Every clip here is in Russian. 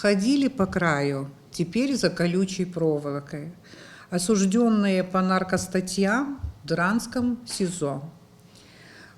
Ходили по краю, теперь за колючей проволокой. Осужденные по наркостатьям в Дранском СИЗО.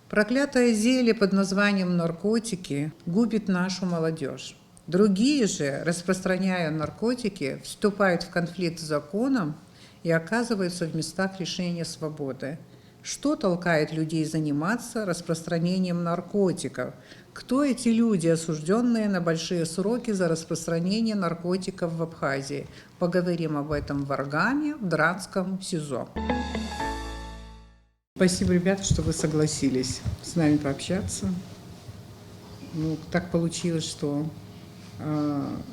Проклятое зелье под названием наркотики губит нашу молодежь. Другие же, распространяя наркотики, вступают в конфликт с законом и оказываются в местах лишения свободы. Что толкает людей заниматься распространением наркотиков? Кто эти люди, осужденные на большие сроки за распространение наркотиков в Абхазии? Поговорим об этом в Аргаме, в Дранском СИЗО. Спасибо, ребята, что вы согласились с нами пообщаться. Так получилось, что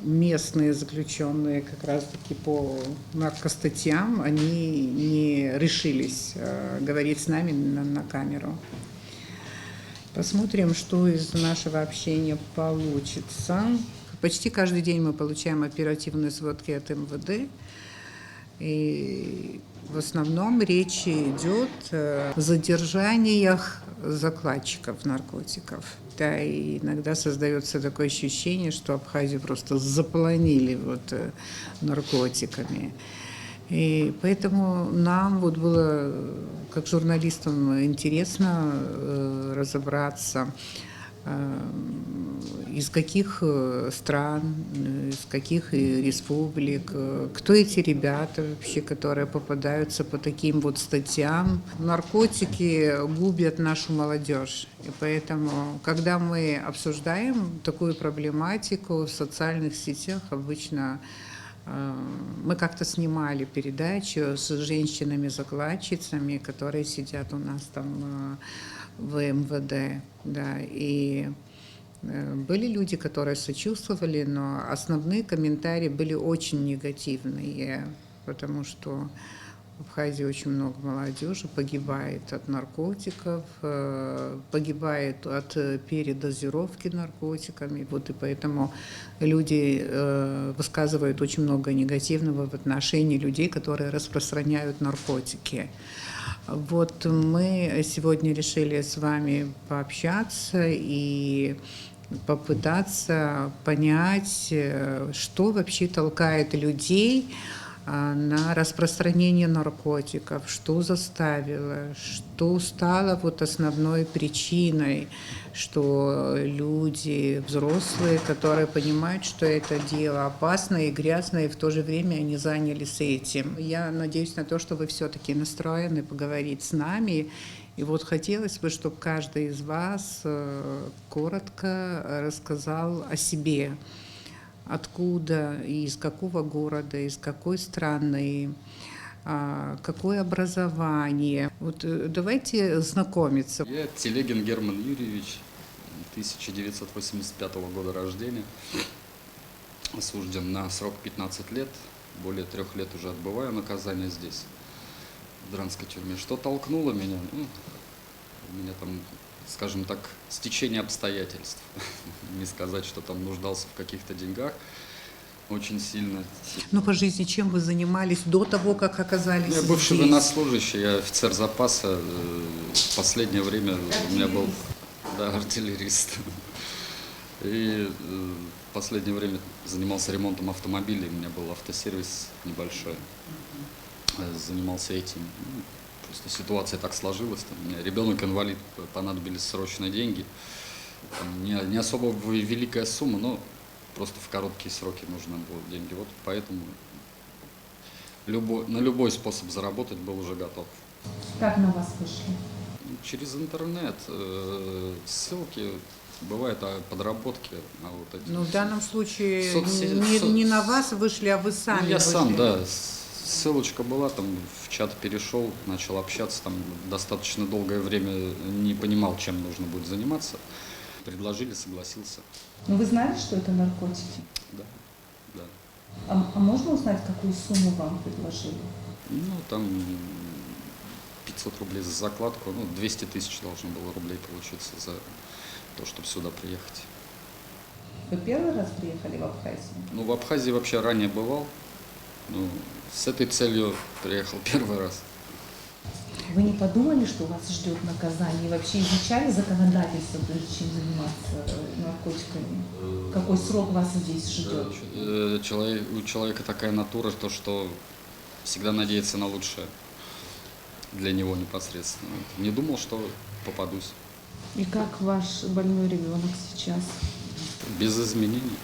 местные заключенные как раз-таки по наркостатьям, они не решились говорить с нами на камеру. Посмотрим, что из нашего общения получится. Почти каждый день мы получаем оперативные сводки от МВД. И в основном речь идет о задержаниях закладчиков наркотиков. Да, и иногда создается такое ощущение, что Абхазию просто заполонили наркотиками. И поэтому нам было, как журналистам, интересно разобраться, из каких стран, из каких республик, кто эти ребята вообще, которые попадаются по таким статьям. Наркотики губят нашу молодежь. И поэтому, когда мы обсуждаем такую проблематику в социальных сетях, обычно мы как-то снимали передачу с женщинами-закладчицами, которые сидят у нас там в МВД, да, и были люди, которые сочувствовали, но основные комментарии были очень негативные, потому что в Абхазии очень много молодежи погибает от наркотиков, погибает от передозировки наркотиками. И поэтому люди высказывают очень много негативного в отношении людей, которые распространяют наркотики. Мы сегодня решили с вами пообщаться и попытаться понять, что вообще толкает людей на распространение наркотиков, что заставило, что стало основной причиной, что люди взрослые, которые понимают, что это дело опасное и грязное, и в то же время они занялись этим. Я надеюсь на то, что вы все-таки настроены поговорить с нами. И хотелось бы, чтобы каждый из вас коротко рассказал о себе. Откуда, из какого города, из какой страны, какое образование. Давайте знакомиться. Я Телегин Герман Юрьевич, 1985 года рождения, осужден на срок 15 лет, более 3 лет уже отбываю наказание здесь, в Дранской тюрьме. Что толкнуло меня? У меня там, скажем так, стечение обстоятельств. Не сказать, что там нуждался в каких-то деньгах очень сильно. По жизни чем вы занимались до того, как оказались здесь? Я бывший военнослужащий, я офицер запаса. В последнее время у меня был артиллерист. И в последнее время занимался ремонтом автомобилей. У меня был автосервис небольшой. Занимался этим. Просто ситуация так сложилась. У меня ребенок инвалид, понадобились срочные деньги. Не особо великая сумма, но просто в короткие сроки нужны были деньги. Поэтому на любой способ заработать был уже готов. Как на вас вышли? Через интернет, ссылки, бывают подработки. В данном случае не на вас вышли, а вы сами я вышли. Сам, да. Ссылочка была, там в чат перешел, начал общаться, там достаточно долгое время не понимал, чем нужно будет заниматься. Предложили, согласился. Вы знали, что это наркотики? Да. А можно узнать, какую сумму вам предложили? Там 500 рублей за закладку, 200 тысяч должно было рублей получиться за то, чтобы сюда приехать. Вы первый раз приехали в Абхазию? В Абхазии вообще ранее бывал. С этой целью приехал первый раз. Вы не подумали, что вас ждет наказание? И вообще изучали законодательство, прежде чем заниматься наркотиками? Какой срок вас здесь ждет? У человека такая натура, то, что всегда надеется на лучшее для него непосредственно. Не думал, что попадусь. И как ваш больной ребенок сейчас? Без изменений.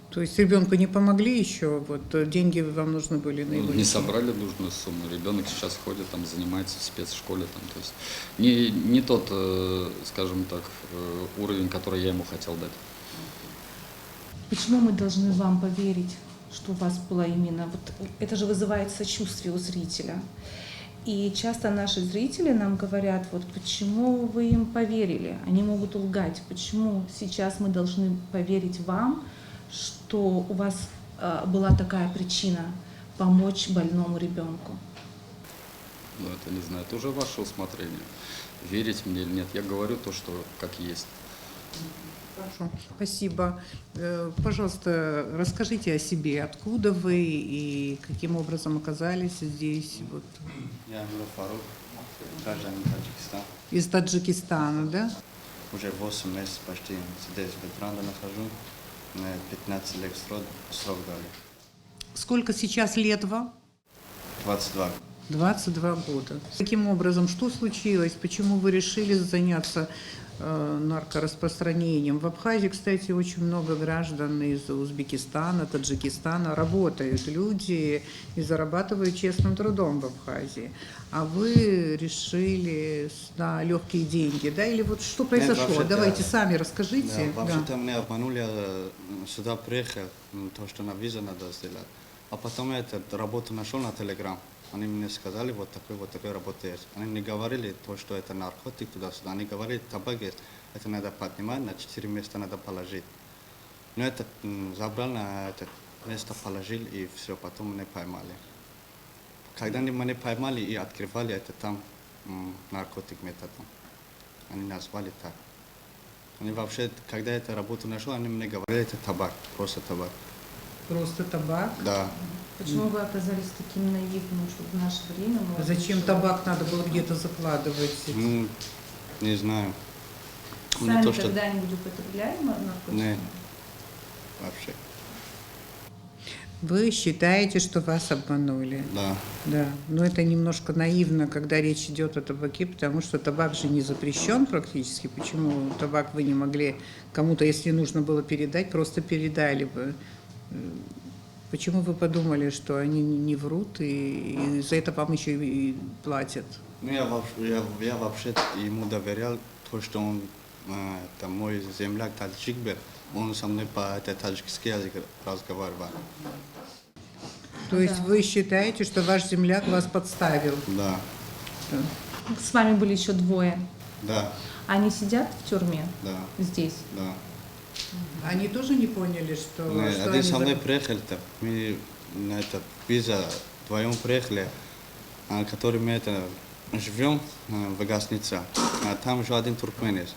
То есть ребенку не помогли еще? Вот деньги вам нужны были на его Не лечение? собрали нужную сумму. Ребенок сейчас ходит, там, занимается в спецшколе. Там, то есть не тот, скажем так, уровень, который я ему хотел дать. Почему мы должны вам поверить, что у вас было именно... Вот это же вызывает сочувствие у зрителя. И часто наши зрители нам говорят, вот почему вы им поверили? Они могут лгать. Почему сейчас мы должны поверить вам, что у вас была такая причина помочь больному ребенку? Ну, это не знаю, это уже ваше усмотрение. Верить мне или нет. Я говорю то, что как есть. Хорошо, спасибо. Пожалуйста, расскажите о себе, откуда вы и каким образом оказались здесь, вот, Я Нур Фарук, гражданин Таджикистана. из Таджикистана, да? Уже 8 месяцев почти здесь в Ветранда нахожу. Мне 15 лет срок дали. Сколько сейчас лет вам? 22. 22 года. Каким образом, что случилось, почему вы решили заняться наркораспространением? В Абхазии, кстати, очень много граждан из Узбекистана, Таджикистана работают люди и зарабатывают честным трудом в Абхазии. А вы решили на легкие деньги, да? Или вот что произошло? вообще-то- Давайте сами расскажите. Да, вообще-то меня обманули, я сюда приехал, то, что на визу надо сделать. А потом я эту работу нашел на Телеграм. Они мне сказали, вот такой работа есть. Они не говорили то, что это наркотик туда-сюда. Они говорили, табак есть, это надо поднимать, на 4 места надо положить. Но это забрал на это место, положил, и все, потом меня поймали. Когда они меня поймали и открывали, это там наркотик метадон. Они назвали так. Они вообще, когда я эту работу нашел, они мне говорили, это табак, просто табак. Просто табак? Да. Почему вы оказались таким наивным, что в наше время... А зачем табак надо было где-то закладывать? Ну, не знаю. Сами Не то, что... когда-нибудь употребляли наркотики? Не, вообще. Вы считаете, что вас обманули? Да. Да, но это немножко наивно, когда речь идет о табаке, потому что табак же не запрещен практически. Почему табак вы не могли кому-то, если нужно было передать, просто передали бы? Почему вы подумали, что они не врут и за это вам еще и платят? Ну, я вообще ему доверял, то, что он, это мой земляк таджик был, он со мной по таджикски язык разговаривал. То есть вы считаете, что ваш земляк вас подставил? Да, Да. С вами были еще двое. да, Они сидят в тюрьме да, здесь? да. Они тоже не поняли, что Один они со мной за- приехал, мы на это виза вдвоем приехали, который мы это живем в гостинице, а там еще один туркмен есть.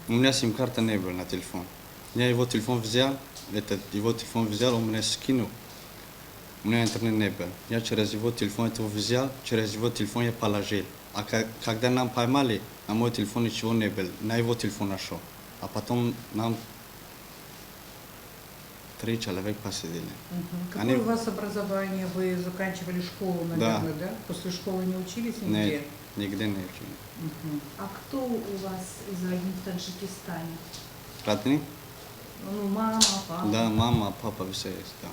У меня сим-карта не было на телефон. Я его телефон взял, он мне скинул. У меня интернет не был. Я через его телефон это взял, через его телефон я положил. А когда нам поймали, на мой телефон ничего не было, на его телефон нашел. А потом нам 3 человека посадили. Какое Они- у вас образование? Вы заканчивали школу, наверное, да? После школы не учились нигде? Нигде не учили. А кто у вас из родни в Таджикистане? Родные? Ну, мама, папа? Да, мама, папа, все есть, да.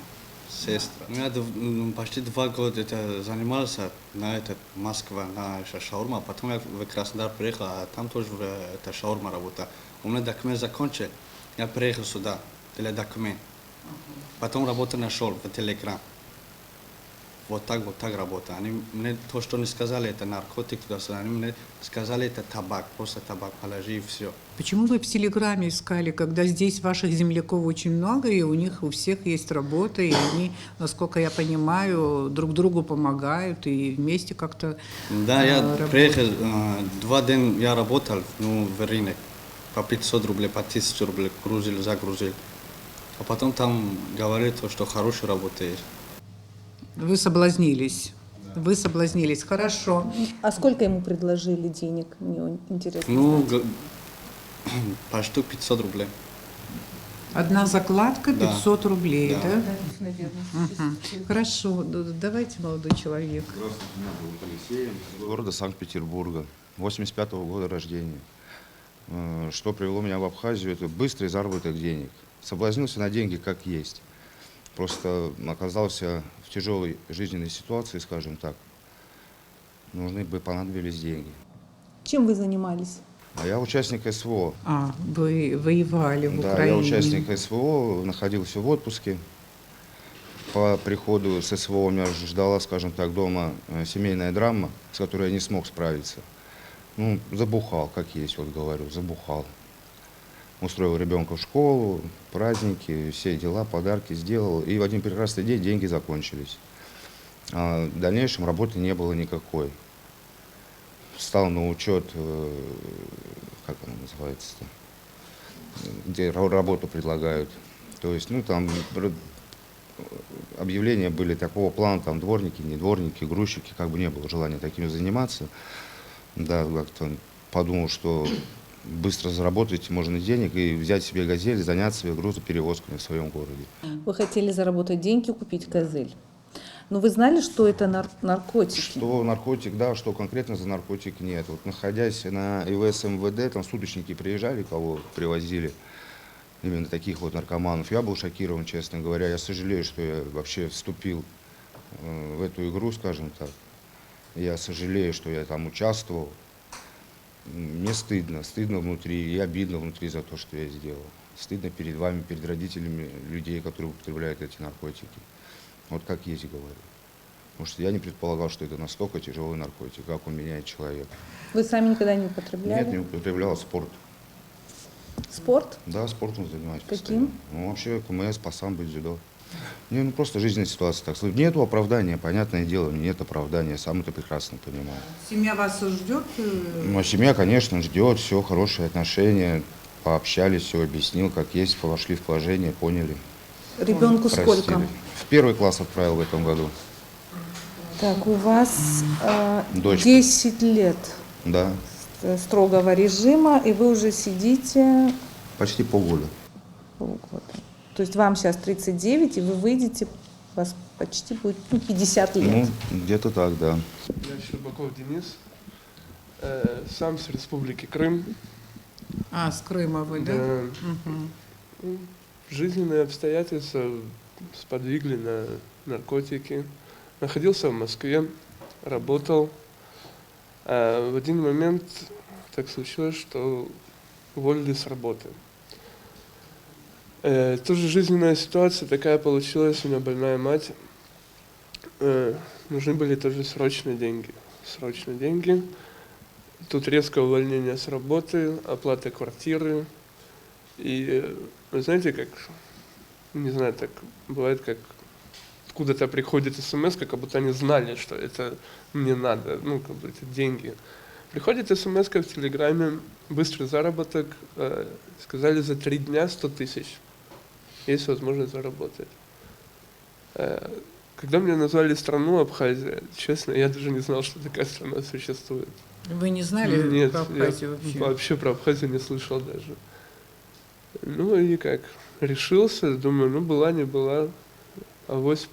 Сестра. Ну, я почти 2 года это занимался на этот Москва, на шаурма. Потом я в Краснодар приехал, а там тоже это шаурма работа. У меня документ закончил, я приехал сюда для документ. Потом работу нашел в Телеграм. Вот так работа. Они мне то, что не сказали, это наркотик, туда-сюда. Они мне сказали, это табак, просто табак, положи и все. Почему вы в Телеграме искали, когда здесь ваших земляков очень много, и у них у всех есть работа, и они, насколько я понимаю, друг другу помогают, и вместе как-то Да, я работают? приехал, 2 дня я работал в рынок. По 500 рублей, по 1000 рублей грузил, загрузил. А потом там говорили, что хорошая работа есть. Вы соблазнились. Вы соблазнились, хорошо. А сколько ему предложили денег? Мне интересно. Ну, знать. почти 500 рублей. Одна закладка Да. 500 рублей, Да. да? Наверное. Мгм. Хорошо, давайте, молодой человек. Здравствуйте, меня зовут Алексей, из города Санкт-Петербурга, 85-го года рождения. Что привело меня в Абхазию, это быстрый заработок денег. Соблазнился на деньги как есть. Просто оказался в тяжелой жизненной ситуации, скажем так. Понадобились деньги. Чем вы занимались? А я участник СВО. Вы воевали в Да, Украине. я участник СВО, находился в отпуске. По приходу с СВО меня ждала, скажем так, дома семейная драма, с которой я не смог справиться. Ну, забухал, как есть, вот говорю, забухал. Устроил ребенка в школу, праздники, все дела, подарки сделал. И в один прекрасный день деньги закончились. А в дальнейшем работы не было никакой. Встал на учет, как она называется-то, где работу предлагают. То есть, ну, там объявления были такого плана, там дворники, не дворники, грузчики, как бы не было желания такими заниматься. Да, как-то подумал, что быстро заработать можно денег и взять себе «Газель», заняться грузоперевозками в своем городе. Вы хотели заработать деньги, купить «Газель». Но вы знали, что это наркотики? Что наркотик, да, что конкретно за наркотик нет. Вот находясь на ИВС МВД, там суточники приезжали, кого привозили, именно таких вот наркоманов. Я был шокирован, честно говоря. Я сожалею, что я вообще вступил в эту игру, скажем так. Я сожалею, что я там участвовал. Мне стыдно внутри и обидно внутри за то, что я сделал. Стыдно перед вами, перед родителями людей, которые употребляют эти наркотики. Вот как есть говорю. Потому что я не предполагал, что это настолько тяжелый наркотик, как он меняет человека. Вы сами никогда не употребляли? Нет, не употреблял спорт. Спорт? Да, спортом занимаюсь. Каким? Постоянно. Ну, вообще, КМС, по самбо, дзюдо. Не, ну просто жизненная ситуация так сложилась. Нету оправдания, понятное дело, нет оправдания, сам это прекрасно понимаю. Семья вас ждет? Ну, а семья, конечно, ждет, все, хорошие отношения, пообщались, все объяснил, как есть, вошли в положение, поняли. Ребенку простили. сколько? В 1 класс отправил в этом году. Так, у вас Дочка. 10 лет Да, строгого режима, и вы уже сидите почти полгода. полгода. То есть вам сейчас 39, и вы выйдете, у вас почти будет 50 лет. Ну, где-то так, да. Я Щербаков Денис, сам с Республики Крым. С Крыма вы, да? Да. Мгм. Ну, жизненные обстоятельства сподвигли на наркотики. Находился в Москве, работал. А в один момент так случилось, что уволили с работы. Тоже жизненная ситуация такая получилась, у меня больная мать. Нужны были тоже срочные деньги. Срочные деньги. Тут резкое увольнение с работы, оплата квартиры. И вы знаете, как, не знаю, так бывает, как откуда-то приходит смс, как будто они знали, что это мне надо, ну, как бы эти деньги. Приходит смс в Телеграме, быстрый заработок, сказали за 3 дня 100 тысяч. Есть возможность заработать. Когда мне назвали страну Абхазия, честно, я даже не знал, что такая страна существует. Вы не знали Нет, про Абхазию я вообще? про Абхазию не слышал даже. Ну и как, решился, думаю, ну была, не была, авось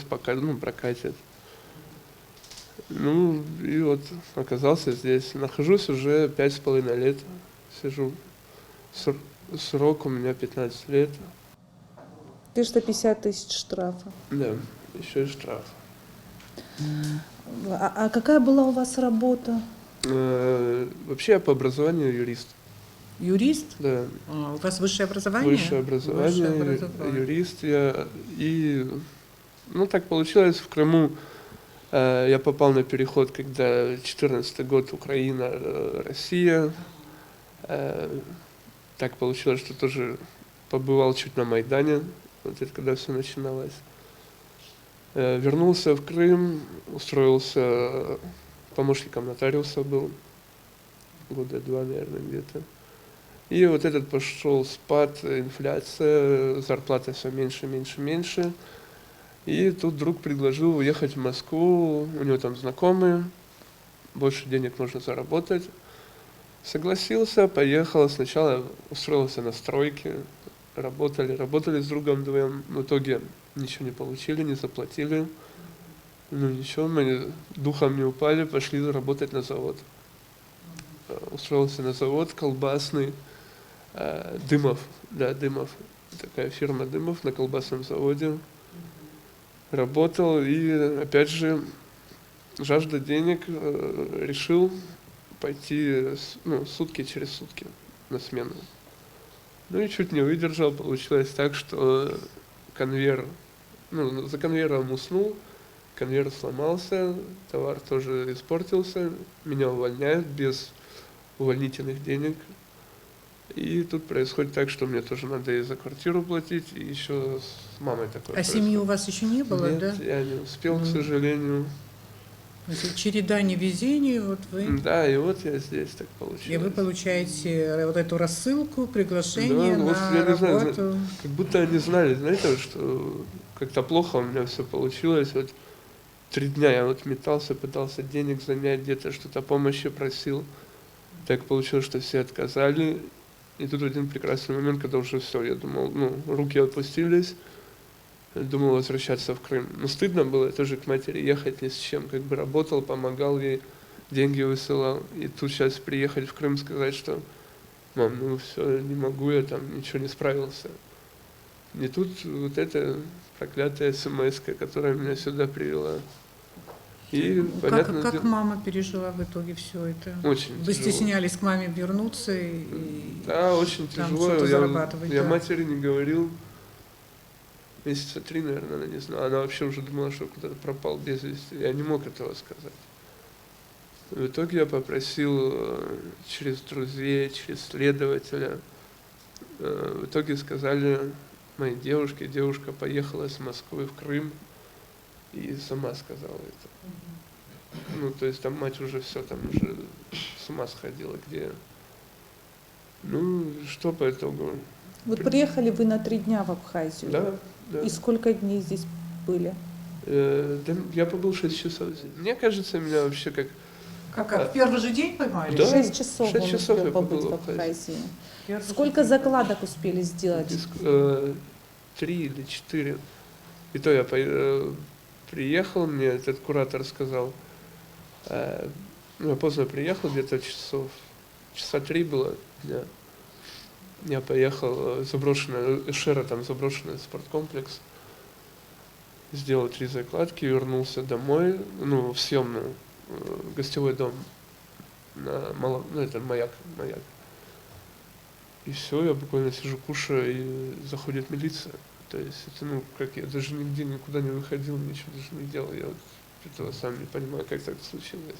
пока, ну, прокатит. Ну и вот оказался здесь. Нахожусь уже 5,5 лет, сижу. Срок у меня 15 лет. Ты что, 50 тысяч штрафа. Да, еще и штраф. А какая была у вас работа? Вообще я по образованию юрист. Юрист? Да, У вас высшее образование? высшее образование, Высшее образование. юрист я. И, ну, так получилось, в Крыму я попал на переход, когда 2014 год, Украина, Россия. Так получилось, что тоже побывал чуть на Майдане, вот это когда все начиналось. Вернулся в Крым, устроился помощником нотариуса был, года 2, наверное, где-то. И вот этот пошел спад, инфляция, зарплата все меньше, меньше, меньше. И тут друг предложил уехать в Москву, у него там знакомые, больше денег можно заработать. Согласился, поехал, сначала устроился на стройке, работали с другом вдвоем, в итоге ничего не получили, не заплатили. Ну ничего, мы духом не упали, пошли работать на завод. Устроился на завод колбасный, Дымов, такая фирма Дымов на колбасном заводе. Работал и, опять же, жажда денег, решил пойти сутки через сутки на смену. Ну и чуть не выдержал, получилось так, что за конвейером уснул, конвейер сломался, товар тоже испортился, меня увольняют без увольнительных денег. И тут происходит так, что мне тоже надо и за квартиру платить, и еще с мамой такое. А семьи у вас еще не было, Нет, да? я не успел, к сожалению. Значит, череда невезений, вот вы. Да, и вот я здесь так И получилось. вы получаете вот эту рассылку, приглашение Да, вот на я не знаю, работу. как будто они знали, знаете, что как-то плохо у меня все получилось. Вот 3 дня я вот метался, пытался денег занять, где-то что-то помощи просил. Так получилось, что все отказали. И тут в один прекрасный момент, когда уже все, я думал, руки опустились, думал возвращаться в Крым. Но стыдно было тоже к матери ехать ни с чем, как бы работал, помогал ей, деньги высылал. И тут сейчас приехать в Крым, сказать, что мам, все, не могу, я там ничего не справился. И тут вот эта проклятая смс-ка, которая меня сюда привела. И, понятно, Как мама пережила в итоге все это? Очень Вы тяжело. стеснялись к маме вернуться и Да, очень там тяжело. что-то зарабатывать, Я да. матери не говорил. Месяца 3, наверное, она не знала. Она вообще уже думала, что куда-то пропал без вести. Я не мог этого сказать. В итоге я попросил через друзей, через следователя. В итоге сказали моей девушке, девушка поехала с Москвы в Крым и сама сказала это. То есть там мать уже все, там уже с ума сходила, где. Что по итогу? Вот приехали вы на 3 дня в Абхазию. Да. И сколько дней здесь были? Да, я побыл 6 часов здесь. Мне кажется, меня вообще как... Как в первый же день поймали? Да. 6 часов 6 он часов успел я побыть побыл в в Абхазии. Абхазии. Сколько закладок успели сделать? 3 или 4. И то я приехал, мне этот куратор сказал, я поздно приехал, где-то часа 3 было дня. Я поехал Эшера, там заброшенный спорткомплекс, сделал 3 закладки, вернулся домой, в съемную, в гостевой дом, это маяк. И все, я буквально сижу, кушаю, и заходит милиция. То есть это, я даже нигде никуда не выходил, ничего даже не делал. Я вот этого сам не понимаю, как так случилось.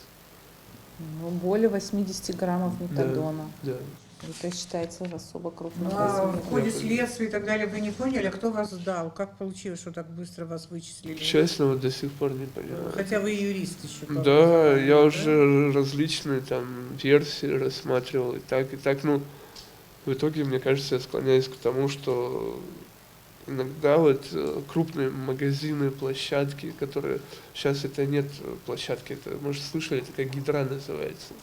Более 80 граммов метадона. Да. Это считается особо крупным В изменением. ходе следствия и так далее вы не поняли, а кто вас сдал? Как получилось, что так быстро вас вычислили? Честно, вот до сих пор не понимаю. Хотя вы юрист еще. Да, я уже различные там версии рассматривал и так. В итоге, мне кажется, я склоняюсь к тому, что иногда вот крупные магазины, площадки, которые... Сейчас это нет площадки, это, может, слышали, это как Гидра называется.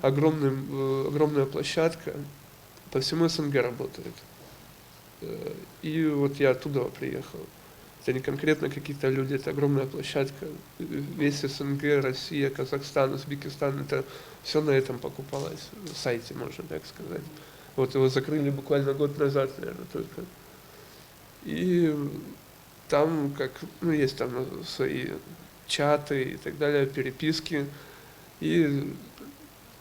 Огромная площадка, по всему СНГ работает. И вот я оттуда приехал. Это не конкретно какие-то люди, это огромная площадка. Весь СНГ, Россия, Казахстан, Узбекистан, это все на этом покупалось, на сайте, можно так сказать. Вот его закрыли буквально год назад, наверное, только. И там, есть там свои чаты и так далее, переписки. И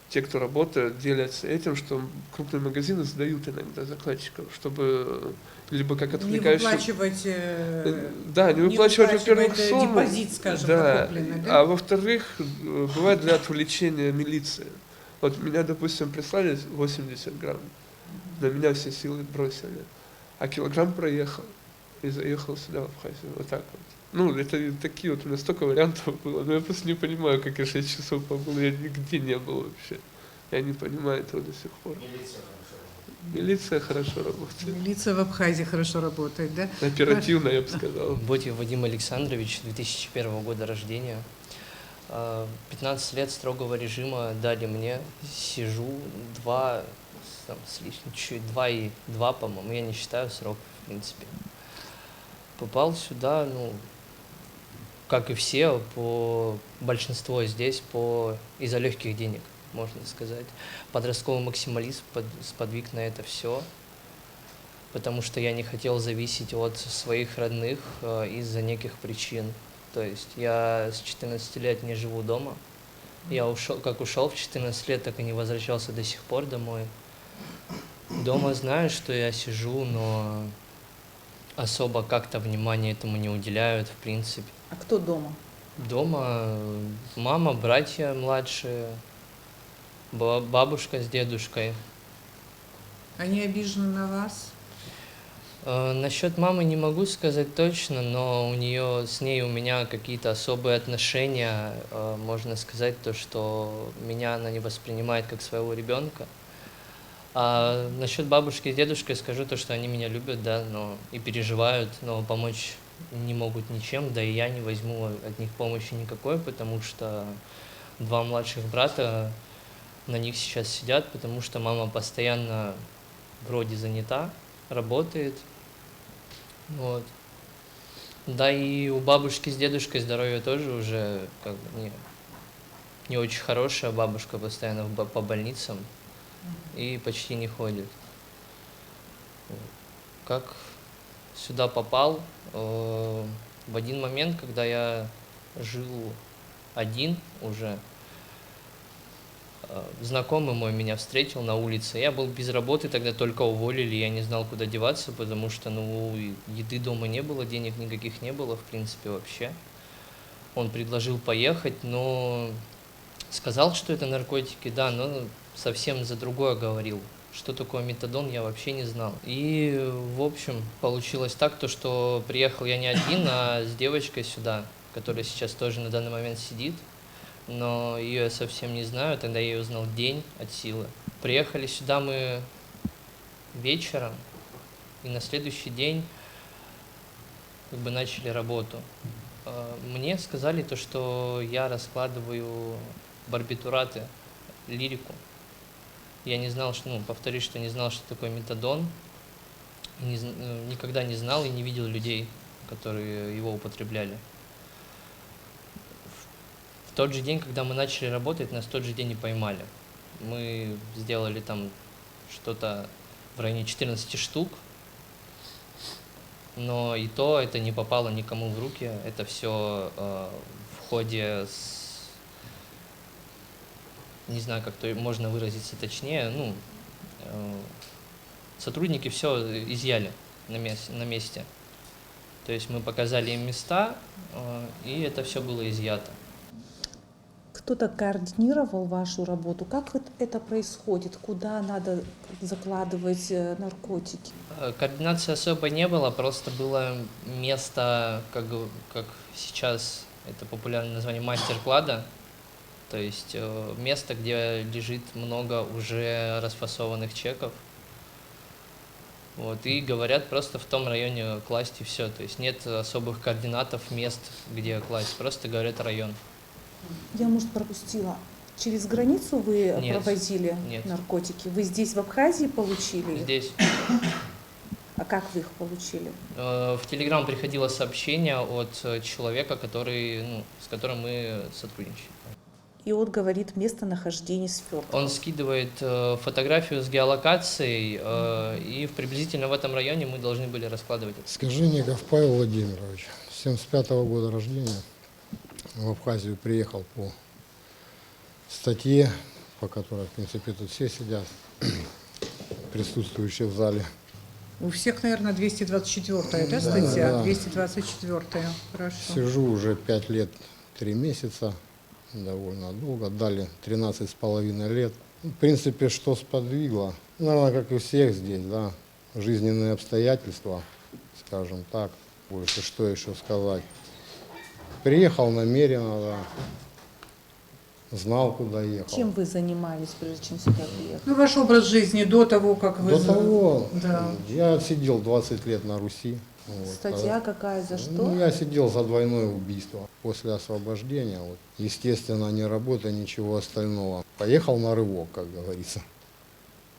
те, кто работает, делятся этим, что крупные магазины сдают иногда закладчиков, чтобы либо как отвлекающий... Не выплачивать... не выплачивать, во-первых, сумму. Депозит, скажем, накопленный, да? А во-вторых, бывает для отвлечения милиции. Вот меня, допустим, прислали 80 грамм, на меня все силы бросили, а килограмм проехал и заехал сюда, в Абхазию, вот так вот. Это такие вот, у меня столько вариантов было, но я просто не понимаю, как я 6 часов побыл, я нигде не был вообще. Я не понимаю этого до сих пор. Милиция хорошо работает. Милиция в Абхазии хорошо работает, да? Оперативно, я бы сказал. Ботьев Вадим Александрович, 2001 года рождения. 15 лет строгого режима дали мне. Сижу 2 с лишним, чуть 2,2, по-моему, я не считаю срок, в принципе. Попал сюда, ну, как и все, большинство здесь из-за легких денег, можно сказать. Подростковый максимализм сподвиг на это все, потому что я не хотел зависеть от своих родных из-за неких причин. То есть я с 14 лет не живу дома. Я ушел в 14 лет, так и не возвращался до сих пор домой. Дома знаю, что я сижу, но особо как-то внимания этому не уделяют, в принципе. А кто дома? Дома мама, братья младшие, бабушка с дедушкой. Они обижены на вас? Насчет мамы не могу сказать точно, но с ней у меня какие-то особые отношения. Можно сказать то, что меня она не воспринимает как своего ребенка. А насчет бабушки и дедушки скажу то, что они меня любят, да, но и переживают, но помочь не могут ничем, да и я не возьму от них помощи никакой, потому что 2 младших брата на них сейчас сидят, потому что мама постоянно вроде занята, работает. Вот. Да и у бабушки с дедушкой здоровье тоже уже как бы не очень хорошее, бабушка постоянно по больницам и почти не ходит. Как сюда попал? В один момент, когда я жил один уже, знакомый мой меня встретил на улице. Я был без работы, тогда только уволили, я не знал, куда деваться, потому что, еды дома не было, денег никаких не было, в принципе, вообще. Он предложил поехать, но сказал, что это наркотики, да, но совсем за другое говорил. Что такое метадон, я вообще не знал. И, в общем, получилось так, что приехал я не один, а с девочкой сюда, которая сейчас тоже на данный момент сидит. Но ее я совсем не знаю, тогда я ее узнал день от силы. Приехали сюда мы вечером, и на следующий день как бы начали работу. Мне сказали то, что я раскладываю барбитураты, лирику. Я не знал, повторюсь, что не знал, что такое метадон. Никогда не знал и не видел людей, которые его употребляли. В тот же день, когда мы начали работать, нас в тот же день и поймали. Мы сделали там что-то в районе 14 штук, но и то это не попало никому в руки. Это все в ходе не знаю, как то можно выразиться точнее, сотрудники все изъяли на месте. То есть мы показали им места, и это все было изъято. Кто-то координировал вашу работу? Как это происходит? Куда надо закладывать наркотики? Координации особо не было, просто было место, как сейчас это популярное название, мастер-клада. То есть место, где лежит много уже расфасованных чеков. Вот, и говорят просто в том районе класть и все. То есть нет особых координатов мест, где класть, просто говорят район. Я, может, пропустила. Через границу вы провозили наркотики? Вы здесь, в Абхазии, получили их? Здесь. А как вы их получили? В Телеграм приходило сообщение от человека, с которым мы сотрудничаем. И он говорит местонахождение свертка. Он скидывает фотографию с геолокацией, и приблизительно в этом районе мы должны были раскладывать. Скажеников Павел Владимирович, 75-го года рождения. В Абхазию приехал по статье, по которой, в принципе, тут все сидят, присутствующие в зале. У всех, наверное, 224-я, да, статья? Да. 224-я, хорошо. Сижу уже 5 лет 3 месяца, довольно долго, дали 13,5 лет. В принципе, что сподвигло? Наверное, как и всех здесь, да, жизненные обстоятельства, скажем так, больше что еще сказать. Приехал намеренно, да. знал, куда ехал. Чем вы занимались, прежде чем сюда приехать? Ну, ваш образ жизни до того, как вы... До того Да. я отсидел 20 лет на Руси. Вот. Статья какая, за что? Ну, я сидел за двойное убийство. После освобождения, вот, естественно, не работая, ничего остального. Поехал на рывок, как говорится.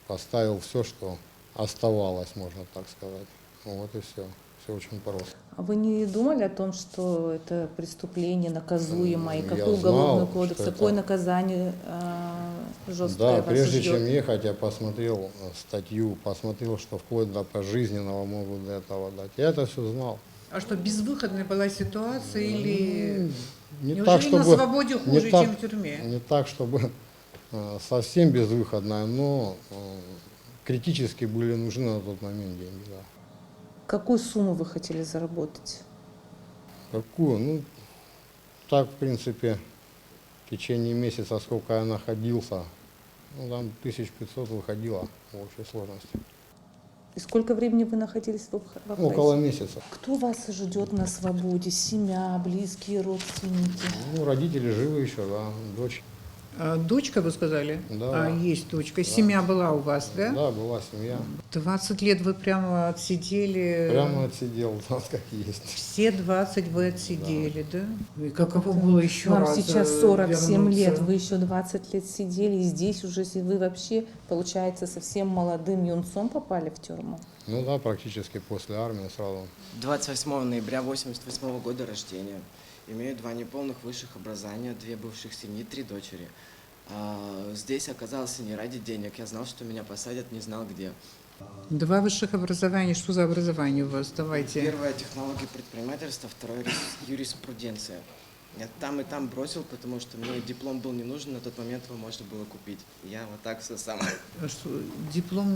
Поставил все, что оставалось, можно так сказать. Вот и все. Все очень просто. А вы не думали о том, что это преступление наказуемое, и Я какой знал, уголовный кодекс, что какое это- наказание жесткое Да, вас прежде ждет? чем ехать, я посмотрел статью, посмотрел, что вплоть до пожизненного могут до этого дать. Я это все знал. А что, безвыходная была ситуация или... Не Неужели так, чтобы, на свободе не хуже, так- чем в тюрьме? Не так, чтобы совсем безвыходная, но критически были нужны на тот момент деньги. Да. Какую сумму вы хотели заработать? Какую? Ну, так, в принципе, в течение месяца, сколько я находился, ну, там 1500 выходило в общей сложности. И сколько времени вы находились в Абхазии? Около месяца. Кто вас ждет на свободе? Семья, близкие, родственники? Ну, родители живы еще, да, дочь. А, дочка, вы сказали? Да. А, есть дочка. Семья была у вас, да? Да, была семья. 20 лет вы прямо отсидели? Прямо отсидел, да, как есть. Все 20 вы отсидели, да? И каково было еще Вам раз сейчас 47 лет, вернуться? вы еще 20 лет сидели, и здесь уже вы вообще, получается, совсем молодым юнцом попали в тюрьму. Ну да, практически после армии сразу. 28 ноября 1988 года рождения. Имею 2 неполных высших образования, 2 бывших семьи, 3 дочери. Здесь оказался не ради денег. Я знал, что меня посадят, не знал где. 2 высших образования. Что за образование у вас? Давайте. Первое — технологии предпринимательства, второе — юриспруденция. Я там и там бросил, потому что мне диплом был не нужен, на тот момент его можно было купить. Я вот так все сам. А что, диплом,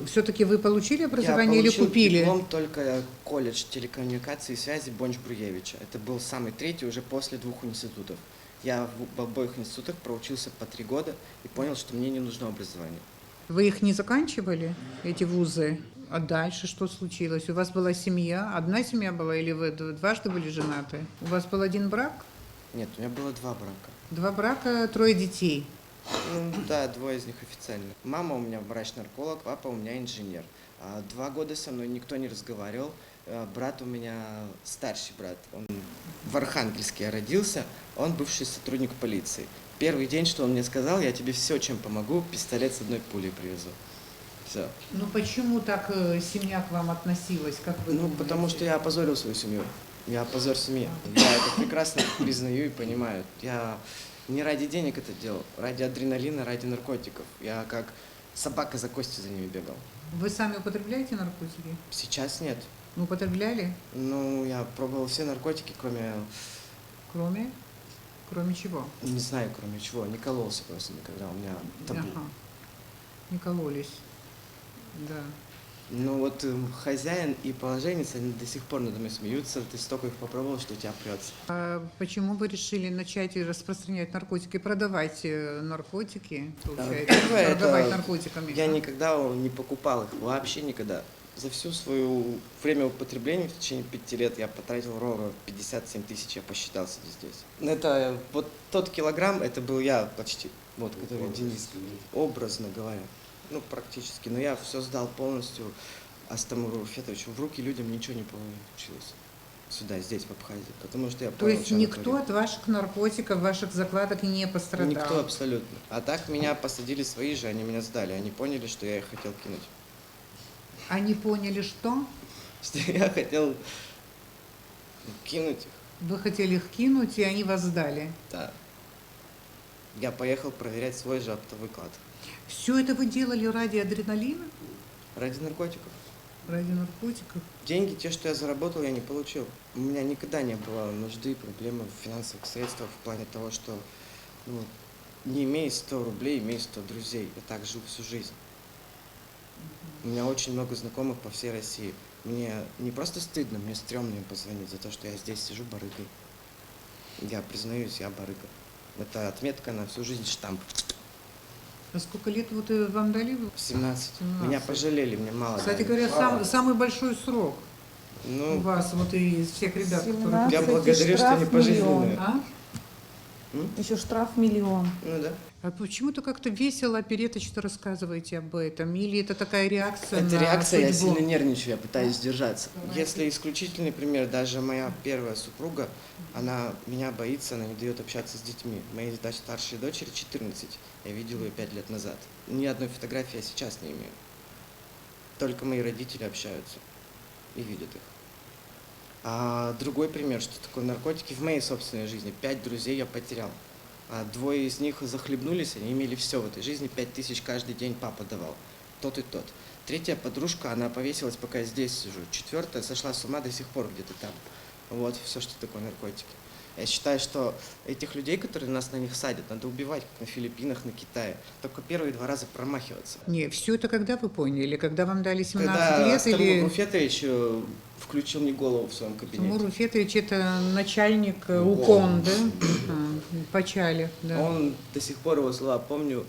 все-таки вы получили Я образование или получил купили? диплом только колледж телекоммуникации и связи Бонч-Бруевича. Это был самый третий уже после 2 институтов. Я в обоих институтах проучился по 3 года и понял, что мне не нужно образование. Вы их не заканчивали, эти вузы? А дальше что случилось? У вас была семья? Одна семья была или вы дважды были женаты? У вас был 1 брак? Нет, у меня было 2 брака. 2 брака, 3 детей. Ну, да, 2 из них официально. Мама у меня врач-нарколог, папа у меня инженер. 2 года со мной никто не разговаривал. Брат у меня, старший брат, он в Архангельске родился, он бывший сотрудник полиции. Первый день, что он мне сказал: я тебе все, чем помогу, пистолет с 1 пулей привезу. Все. Ну почему так семья к вам относилась, как вы Ну, думаете? потому что я опозорил свою семью. Я позор семьи. Я это прекрасно признаю и понимаю. Я не ради денег это делал, ради адреналина, ради наркотиков. Я как собака за кости за ними бегал. Вы сами употребляете наркотики? Сейчас нет. Ну, употребляли? Ну, я пробовал все наркотики, кроме, Кроме? Кроме чего? не знаю, кроме чего. Не кололся просто никогда. У меня табу. Ага. Не кололись. Да. Ну вот хозяин и положенец, они до сих пор надо мной смеются. Ты столько их попробовал, что у тебя прется. А почему вы решили начать распространять наркотики, продавать наркотики, получается, Первое, торговать это наркотиками? я никогда не покупал их, вообще никогда. За всю свое время употребления в течение 5 лет я потратил ровно 57 тысяч, я посчитал себе здесь. Это вот тот килограмм, это был я почти, вот, который Денис говорит, образно говоря. Ну, практически. Но я все сдал полностью Астамуру Фетовичу. В руки людям ничего не получилось. Сюда, здесь, в Абхазии. Потому что я То понял, есть что никто натворил. от ваших наркотиков, ваших закладок не пострадал? Никто абсолютно. А так меня посадили свои же, они меня сдали. Они поняли, что я их хотел кинуть. Они поняли, что? Что я хотел кинуть их. Вы хотели их кинуть, и они вас сдали. Да. Я поехал проверять свой же оптовый клад. Все это вы делали ради адреналина? Ради наркотиков. Ради наркотиков? Деньги, те, что я заработал, я не получил. У меня никогда не было нужды, проблемы в финансовых средствах в плане того, что не имея 100 рублей, имея 100 друзей. Я так жил всю жизнь. У меня очень много знакомых по всей России. Мне не просто стыдно, мне стрёмно им позвонить за то, что я здесь сижу барыгой. Я признаюсь, я барыга. Это отметка на всю жизнь, штамп. А сколько лет вот вам дали? 17. 17. Меня пожалели, мне мало. Кстати дали. говоря, самый большой срок у Ну, вас, вот из всех ребят, которые... 17 Я благодарю, что не штраф пожизненное. миллион. А? Еще штраф 1 миллион. Ну да. А почему-то как-то весело, опереточно рассказываете об этом? Или это такая реакция Это на реакция, я судьбу? сильно нервничаю, я пытаюсь сдержаться. Если исключительный пример, даже моя первая супруга, она меня боится, она не дает общаться с детьми. Моей старшей дочери 14, я видел ее 5 лет назад. Ни одной фотографии я сейчас не имею. Только мои родители общаются и видят их. А другой пример, что такое наркотики в моей собственной жизни. 5 друзей я потерял. А 2 из них захлебнулись, они имели все в этой жизни, 5000 каждый день папа давал, тот и тот. 3-я подружка, она повесилась, пока я здесь сижу. 4-я сошла с ума до сих пор где-то там. Вот все, что такое наркотики. Я считаю, что этих людей, которые нас на них садят, надо убивать, как на Филиппинах, на Китае. Только первые 2 раза промахиваться. Не, все это когда вы поняли? Когда вам дали 17 Когда лет? Астамбул Или Руфетович включил мне голову в своем кабинете. Тимур Руфетович это начальник Ну, УКОН, да? Почали, да. Он до сих пор его слова помню.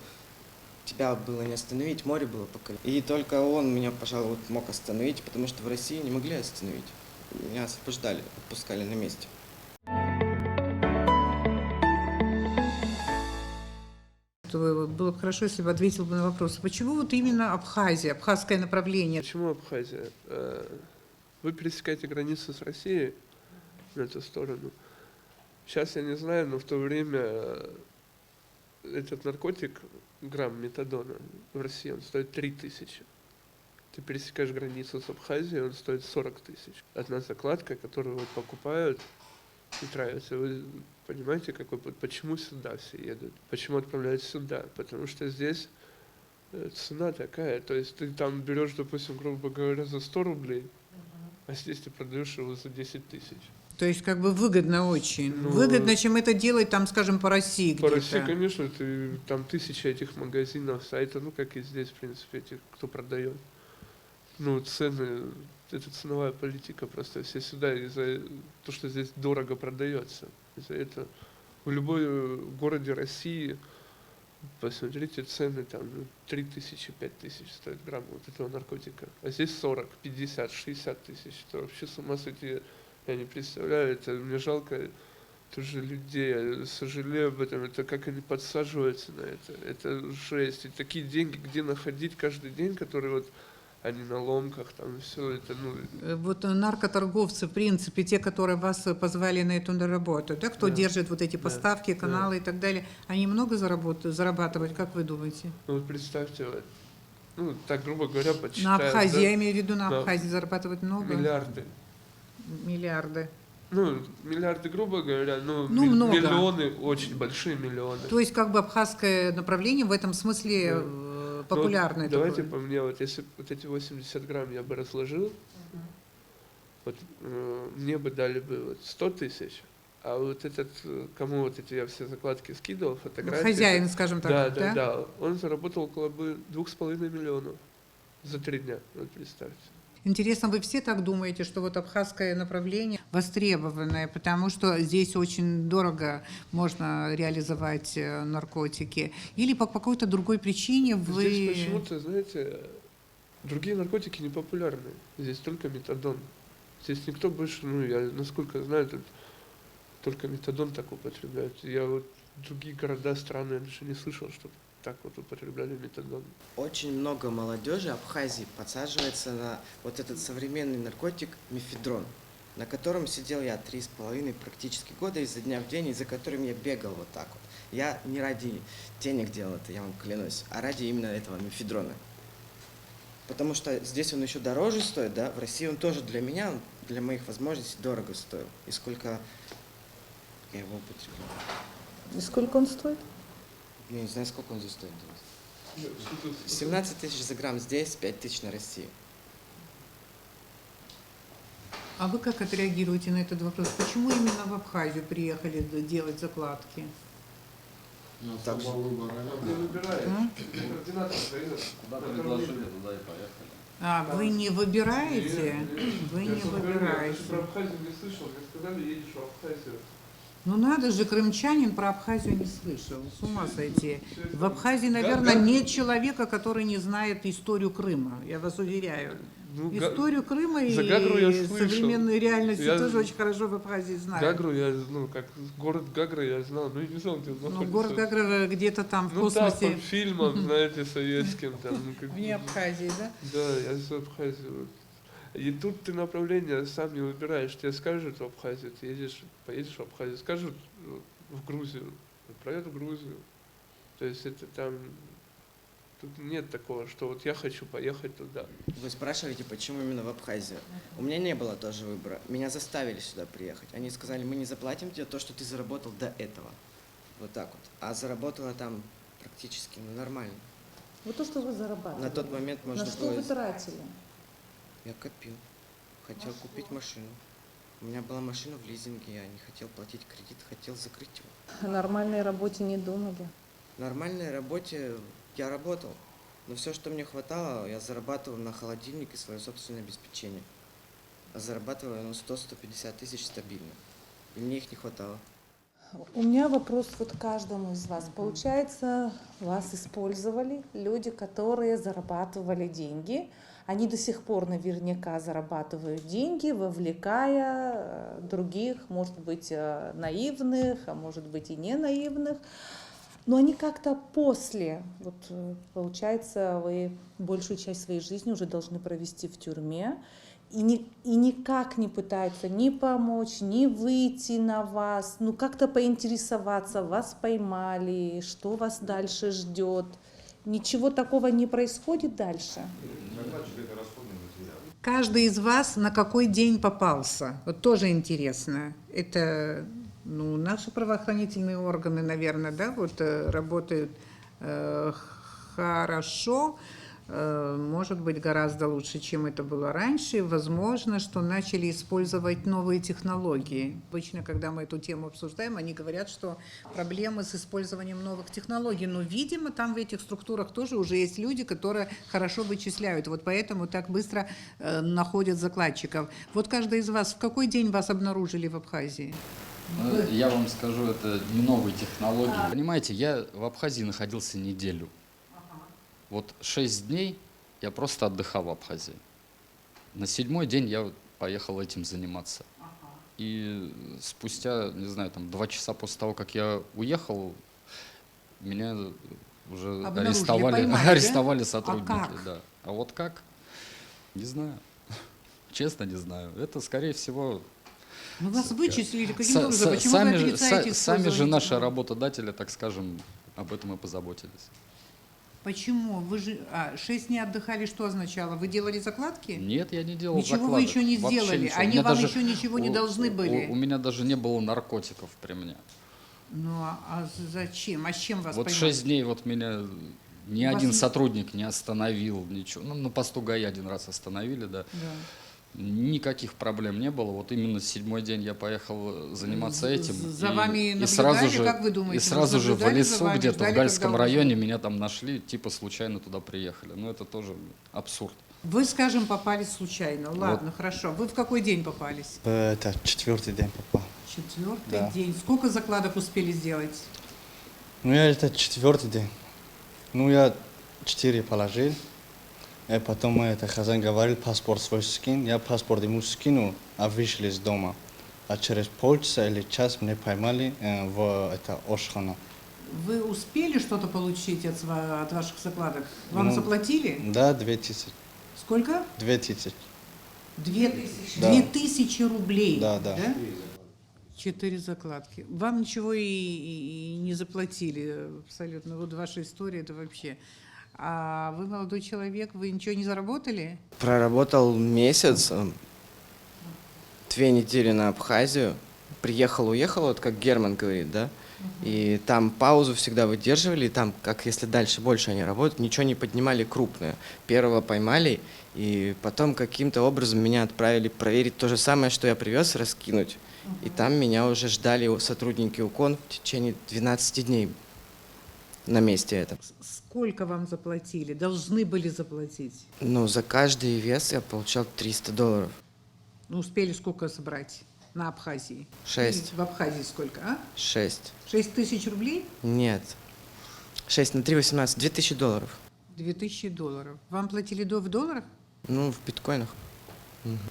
Тебя было не остановить, море было по колено. И только он меня, пожалуй, вот мог остановить, потому что в России не могли остановить. Меня освобождали, отпускали на месте. Было бы хорошо, если бы ответил бы на вопрос. Почему вот именно Абхазия, абхазское направление? Почему Абхазия? Вы пересекаете границу с Россией на эту сторону. Сейчас я не знаю, но в то время этот наркотик, грамм метадона в России, он стоит 3000. Ты пересекаешь границу с Абхазией, он стоит 40 000. Одна закладка, которую вот покупают и травятся. Вы понимаете, почему сюда все едут? Почему отправляют сюда? Потому что здесь цена такая. То есть ты там берешь, допустим, грубо говоря, за 100 рублей, а здесь ты продаешь его за 10 000. То есть как бы выгодно очень. Ну, выгодно, чем это делать там, скажем, по России По где-то. России, конечно, там 1000 этих магазинов, сайтов, ну как и здесь, в принципе, этих, кто продает. Ну, цены, это ценовая политика просто. Все сюда из-за того, что здесь дорого продается. Из-за этого в любой городе России, посмотрите, цены там 3000, 5000 стоит грамм вот этого наркотика. А здесь 40, 50, 60 тысяч. Это вообще с ума сойти. Я не представляю, это мне жалко тоже людей, я сожалею об этом, это как они подсаживаются на это жесть. И такие деньги, где находить каждый день, которые вот они на ломках, там все это, ну... Вот наркоторговцы, в принципе, те, которые вас позвали на эту работу, да, кто держит вот эти поставки, каналы и так далее, они много зарабатывают, как вы думаете? Ну вот представьте, вот, ну так, грубо говоря, На подсчитаем. Абхазии, да? я имею в виду на Абхазии зарабатывают много? Миллиарды. Миллиарды. Ну, миллиарды, грубо говоря, но много. миллионы, очень большие миллионы. То есть как бы абхазское направление в этом смысле популярное. Ну, давайте такое. по мне, вот если вот эти 80 грамм я бы разложил, вот мне бы дали бы вот 100 000, а вот этот, кому вот эти я все закладки скидывал, фотографии. Хозяин, скажем так, да, он заработал около бы 2,5 миллионов за 3 дня, вот представьте. Интересно, вы все так думаете, что вот абхазское направление востребованное, потому что здесь очень дорого можно реализовать наркотики? Или по какой-то другой причине вы... Здесь почему-то, знаете, другие наркотики не популярны. Здесь только метадон. Здесь никто больше, ну, я насколько знаю, тут только метадон так употребляют. Я вот другие города, страны, я даже не слышал, что так вот употребляли метадон. Очень много молодежи Абхазии подсаживается на вот этот современный наркотик мефедрон, на котором сидел я 3,5 практически года изо дня в день, и за которым я бегал вот так вот. Я не ради денег делал это, я вам клянусь, а ради именно этого мефедрона. Потому что здесь он еще дороже стоит, да, в России он тоже для меня, для моих возможностей дорого стоил. И сколько я его употреблял. И сколько он стоит? Я не знаю, сколько он здесь стоит. 17 000 за грамм здесь, 5 000 на России. А вы как отреагируете на этот вопрос? Почему именно в Абхазию приехали делать закладки? Так же. Не выбираешь. Координатор дает. Куда предложили, туда и поехали. А, вы не выбираете? Вы Я не же говорю, выбираете. Я про Абхазию не слышал, мне сказали, едешь в Абхазию. Ну надо же, крымчанин про Абхазию не слышал. С ума сойти. В Абхазии, наверное, нет человека, который не знает историю Крыма. Я вас уверяю. Ну, Историю Крыма за Гагру я и слышал. современную реальность Я тоже очень хорошо в Абхазии знаю. Гагру я, ну, как город Гагра я знал, но я не знал, где он Ну, находится. город Гагра где-то там в Ну да, космосе. по фильмам, знаете, советским. Там, ну, как... Вне Абхазии, да? Да, я из Абхазии. Вот. И тут ты направление сам не выбираешь. Тебе скажут в Абхазию, ты поедешь в Абхазию, скажут в Грузию, отправят в Грузию. То есть это там... Тут нет такого, что вот я хочу поехать туда. Вы спрашиваете, почему именно в Абхазию? У меня не было тоже выбора. Меня заставили сюда приехать. Они сказали, мы не заплатим тебе то, что ты заработал до этого. Вот так вот. А заработала там практически нормально. Вот то, что вы зарабатывали. На тот момент можно На что было... вы тратили? Я копил. Хотел купить машину. У меня была машина в лизинге, я не хотел платить кредит, хотел закрыть его. О нормальной работе не думали. В нормальной работе я работал, но все, что мне хватало, я зарабатывал на холодильник и свое собственное обеспечение. А зарабатывал я 100-150 тысяч стабильно. И мне их не хватало. У меня вопрос вот к каждому из вас. Получается, вас использовали люди, которые зарабатывали деньги. Они до сих пор наверняка зарабатывают деньги, вовлекая других, может быть, наивных, а может быть и не наивных. Но они как-то после, вот получается, вы большую часть своей жизни уже должны провести в тюрьме, и никак не пытаются ни помочь, ни выйти на вас, ну как-то поинтересоваться, вас поймали, что вас дальше ждет. Ничего такого не происходит дальше. Каждый из вас на какой день попался? Вот тоже интересно. Это наши правоохранительные органы, наверное, да, вот работают хорошо, может быть, гораздо лучше, чем это было раньше. Возможно, что начали использовать новые технологии. Обычно, когда мы эту тему обсуждаем, они говорят, что проблемы с использованием новых технологий. Но, видимо, там в этих структурах тоже уже есть люди, которые хорошо вычисляют. Вот поэтому так быстро находят закладчиков. Вот каждый из вас, в какой день вас обнаружили в Абхазии? Я вам скажу, это не новые технологии. Понимаете, я в Абхазии находился неделю. Вот 6 дней я просто отдыхал в Абхазии. На 7-й день я поехал этим заниматься. И спустя, не знаю, там 2 часа после того, как я уехал, меня уже арестовали сотрудники. А как? Да. А вот как? Не знаю. Честно, не знаю. Это, скорее всего... Ну, вас вычислили каким образом? Почему вы отрицаете сами же наши использование? работодатели, так скажем, об этом и позаботились. Почему? Вы же 6 дней отдыхали, что означало? Вы делали закладки? Нет, я не делал Ничего закладок. вы еще не Вообще сделали. ничего. Они У меня вам даже- еще ничего не должны были. У меня даже не было наркотиков при мне. Ну, а зачем? А с чем вас Вот поймали? 6 дней вот меня ни У вас один не- сотрудник не остановил, ничего. Ну, на посту ГАИ 1 раз остановили, да. Да. Никаких проблем не было. Вот именно 7-й день я поехал заниматься этим. За и- вами и наблюдали, сразу же, как вы думаете? И сразу же в Наблюдали за лесу вами, где-то, ждали, в Гальском когда вы районе уйдете? меня там нашли, типа случайно туда приехали. Ну, это тоже абсурд. Вы, скажем, попались случайно. Ладно, хорошо. Вы в какой день попались? Это 4-й день попал. 4-й Да. день. Сколько закладок успели сделать? Ну, я это 4-й день. Ну, я 4 положил. И потом это хозяин говорил, паспорт свой скинь. Я паспорт ему скинул, а вышли из дома. А через полчаса или час меня поймали в это Ошхана. Вы успели что-то получить от ваших закладок? Вам Ну, заплатили? Да, 2000. Сколько? 2000. 2000. Да. 2000 рублей. Да, да. 4 закладки. Вам ничего и не заплатили абсолютно. Вот ваша история это вообще. А вы молодой человек, вы ничего не заработали? Проработал месяц, 2 недели на Абхазию. Приехал, уехал, вот как Герман говорит, да? И там паузу всегда выдерживали, и там, как если дальше больше они работают, ничего не поднимали крупное. Первого поймали, и потом каким-то образом меня отправили проверить то же самое, что я привез, раскинуть. И там меня уже ждали сотрудники УКОН в течение 12 дней на месте этом. Сколько вам заплатили? Должны были заплатить? Ну, за каждый вес я получал $300. Ну, успели сколько собрать на Абхазии? 6. И в Абхазии сколько, а? 6. 6 тысяч рублей? Нет. 6 на 3, $18. $2000. $2000. Вам платили в долларах? Ну, в биткоинах.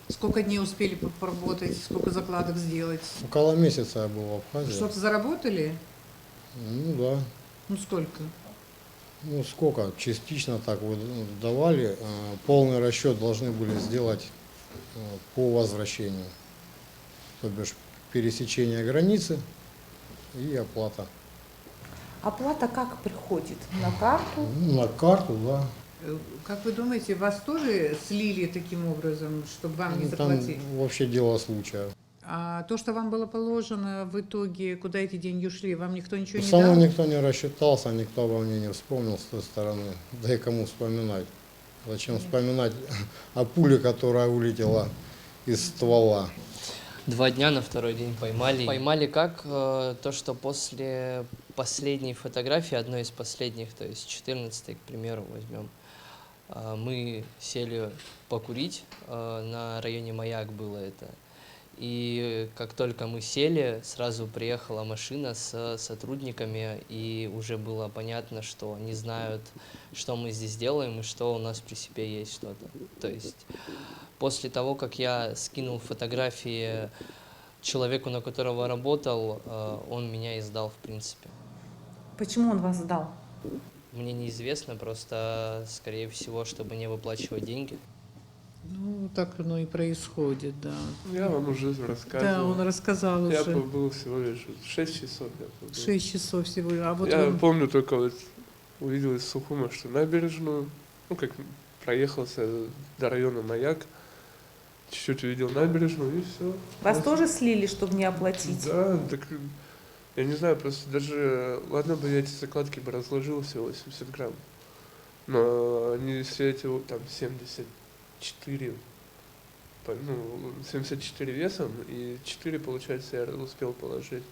Сколько дней успели поработать, сколько закладок сделать? Около месяца я был в Абхазии. Что-то заработали? Ну да. Ну сколько? Ну сколько? Частично так вот давали. Полный расчет должны были сделать по возвращению. То бишь пересечение границы и оплата. Оплата как приходит? На карту? Ну, на карту, да. Как вы думаете, вас тоже слили таким образом, чтобы вам не Ну, там заплатить? вообще дело случая. А то, что вам было положено в итоге, куда эти деньги ушли, вам никто ничего не Со мной дал? никто не рассчитался, никто обо мне не вспомнил с той стороны. Да и кому вспоминать? Зачем вспоминать о пуле, которая улетела из ствола? 2 дня на второй день поймали. Поймали как? То, что после последней фотографии, одной из последних, то есть 14-й, к примеру, возьмем, мы сели покурить, на районе Маяк было это. И как только мы сели, сразу приехала машина с сотрудниками, и уже было понятно, что они знают, что мы здесь делаем и что у нас при себе есть что-то. То есть после того, как я скинул фотографии человеку, на которого работал, он меня и сдал, в принципе. Почему он вас сдал? Мне неизвестно, просто, скорее всего, чтобы не выплачивать деньги. Ну, так оно и происходит, да. Я вам уже рассказывал. Да, он рассказал Я уже. побыл всего лишь 6 часов. Я побыл. 6 часов всего. А вот Я вы- помню только вот увидел из Сухума, что набережную, ну как проехался до района Маяк, чуть-чуть увидел набережную и все. Вас тоже слили, чтобы не оплатить? Да, так я не знаю, просто даже, ладно бы я эти закладки бы разложил всего 80 грамм, но они все эти вот там 74, ну, 74 весом, и 4, получается, я успел положить.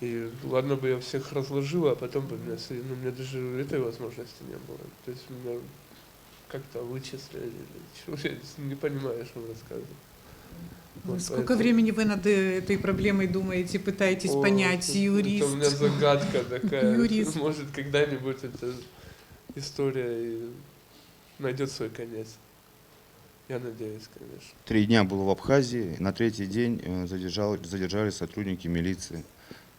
И ладно бы я всех разложил, а потом бы меня, ну, у меня даже этой возможности не было. То есть меня как-то вычислили или чего, я не понимаю, что он рассказывает. Вот Сколько поэтому- времени вы над этой проблемой думаете, пытаетесь О, понять, юрист? Это у меня загадка такая. Юрист. Может, когда-нибудь эта история и найдет свой конец. Я надеюсь, конечно. 3 дня был в Абхазии, на 3-й день задержали сотрудники милиции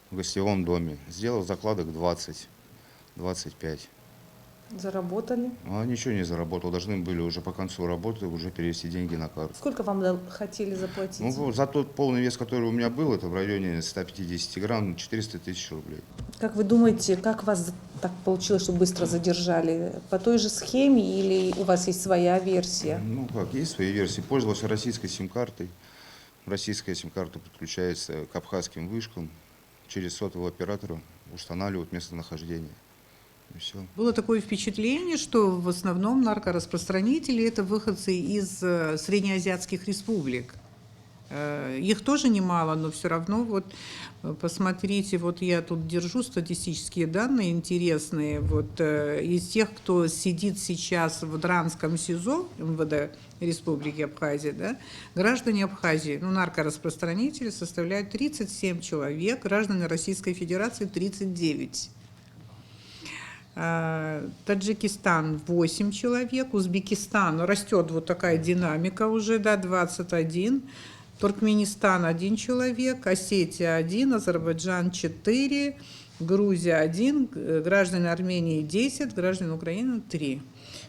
в гостевом доме. Сделал закладок 20-25. Заработали? А ничего не заработал, должны были уже по концу работы уже перевести деньги на карту. Сколько вам хотели заплатить? Ну, за тот полный вес, который у меня был, это в районе 150 грамм, 400 тысяч рублей. Как вы думаете, как вас так получилось, что быстро задержали? По той же схеме или у вас есть своя версия? Ну как, есть свои версии. Пользовался российской сим-картой. Российская сим-карта подключается к абхазским вышкам. Через сотового оператора устанавливают местонахождение. И все. Было такое впечатление, что в основном наркораспространители – это выходцы из среднеазиатских республик. Их тоже немало, но все равно вот посмотрите, вот я тут держу статистические данные интересные. Вот из тех, кто сидит сейчас в Дранском СИЗО МВД Республики Абхазия, да, граждане Абхазии, ну, наркораспространители составляют 37 человек, граждане Российской Федерации 39. Таджикистан 8 человек, Узбекистан растет вот такая динамика уже, да, 21, Туркменистан 1 человек, Осетия 1, Азербайджан 4, Грузия 1, граждане Армении 10, граждане Украины 3.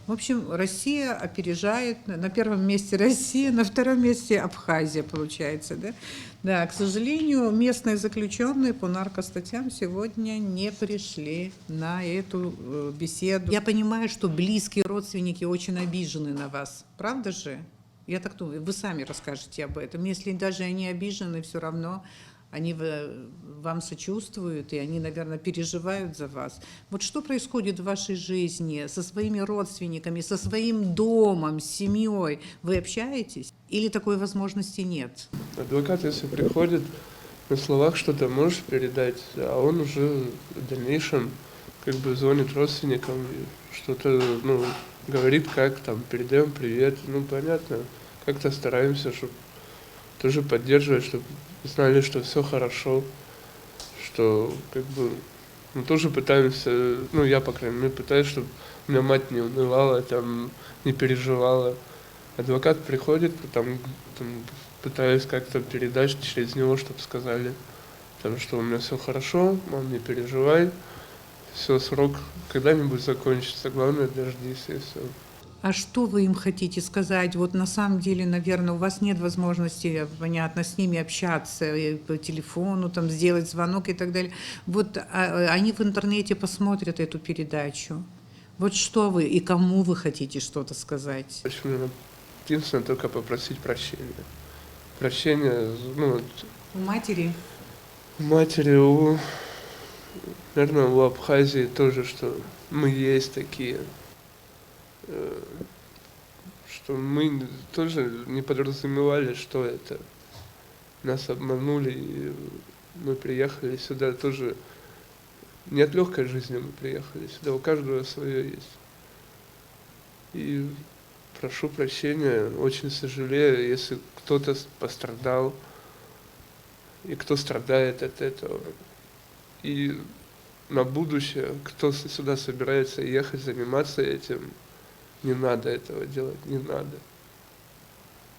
В общем, Россия опережает, на первом месте Россия, на втором месте Абхазия, получается, да? Да, к сожалению, местные заключенные по наркостатьям сегодня не пришли на эту беседу. Я понимаю, что близкие родственники очень обижены на вас, правда же? Я так думаю, вы сами расскажете об этом. Если даже они обижены, все равно они вам сочувствуют, и они, наверное, переживают за вас. Вот что происходит в вашей жизни со своими родственниками, со своим домом, с семьей? Вы общаетесь? Или такой возможности нет? Адвокат, если приходит, на словах что-то можешь передать, а он уже в дальнейшем как бы звонит родственникам, и что-то, ну, говорит, как там, передаем привет, ну, понятно, как-то стараемся, чтобы тоже поддерживать, чтобы знали, что все хорошо, что как бы мы тоже пытаемся, ну, я, по крайней мере, пытаюсь, чтобы у меня мать не унывала, там, не переживала, Адвокат приходит, там пытаюсь как-то передать через него, чтобы сказали, там, что у меня все хорошо, мам, не переживай, все, срок когда-нибудь закончится, главное, дождись, и все. А что вы им хотите сказать? Вот на самом деле, наверное, у вас нет возможности, понятно, с ними общаться по телефону, там, сделать звонок и так далее. Вот они в интернете посмотрят эту передачу. Вот что вы и кому вы хотите что-то сказать? Очень, единственное, только попросить прощения. Прощения, ну, У матери? у матери, наверное, у Абхазии тоже, что мы есть такие. Что мы тоже не подразумевали, что это. Нас обманули, и мы приехали сюда тоже. Не от легкой жизни мы приехали сюда, у каждого свое есть. И прошу прощения, очень сожалею, если кто-то пострадал, и кто страдает от этого. И на будущее, кто сюда собирается ехать, заниматься этим, не надо этого делать, не надо.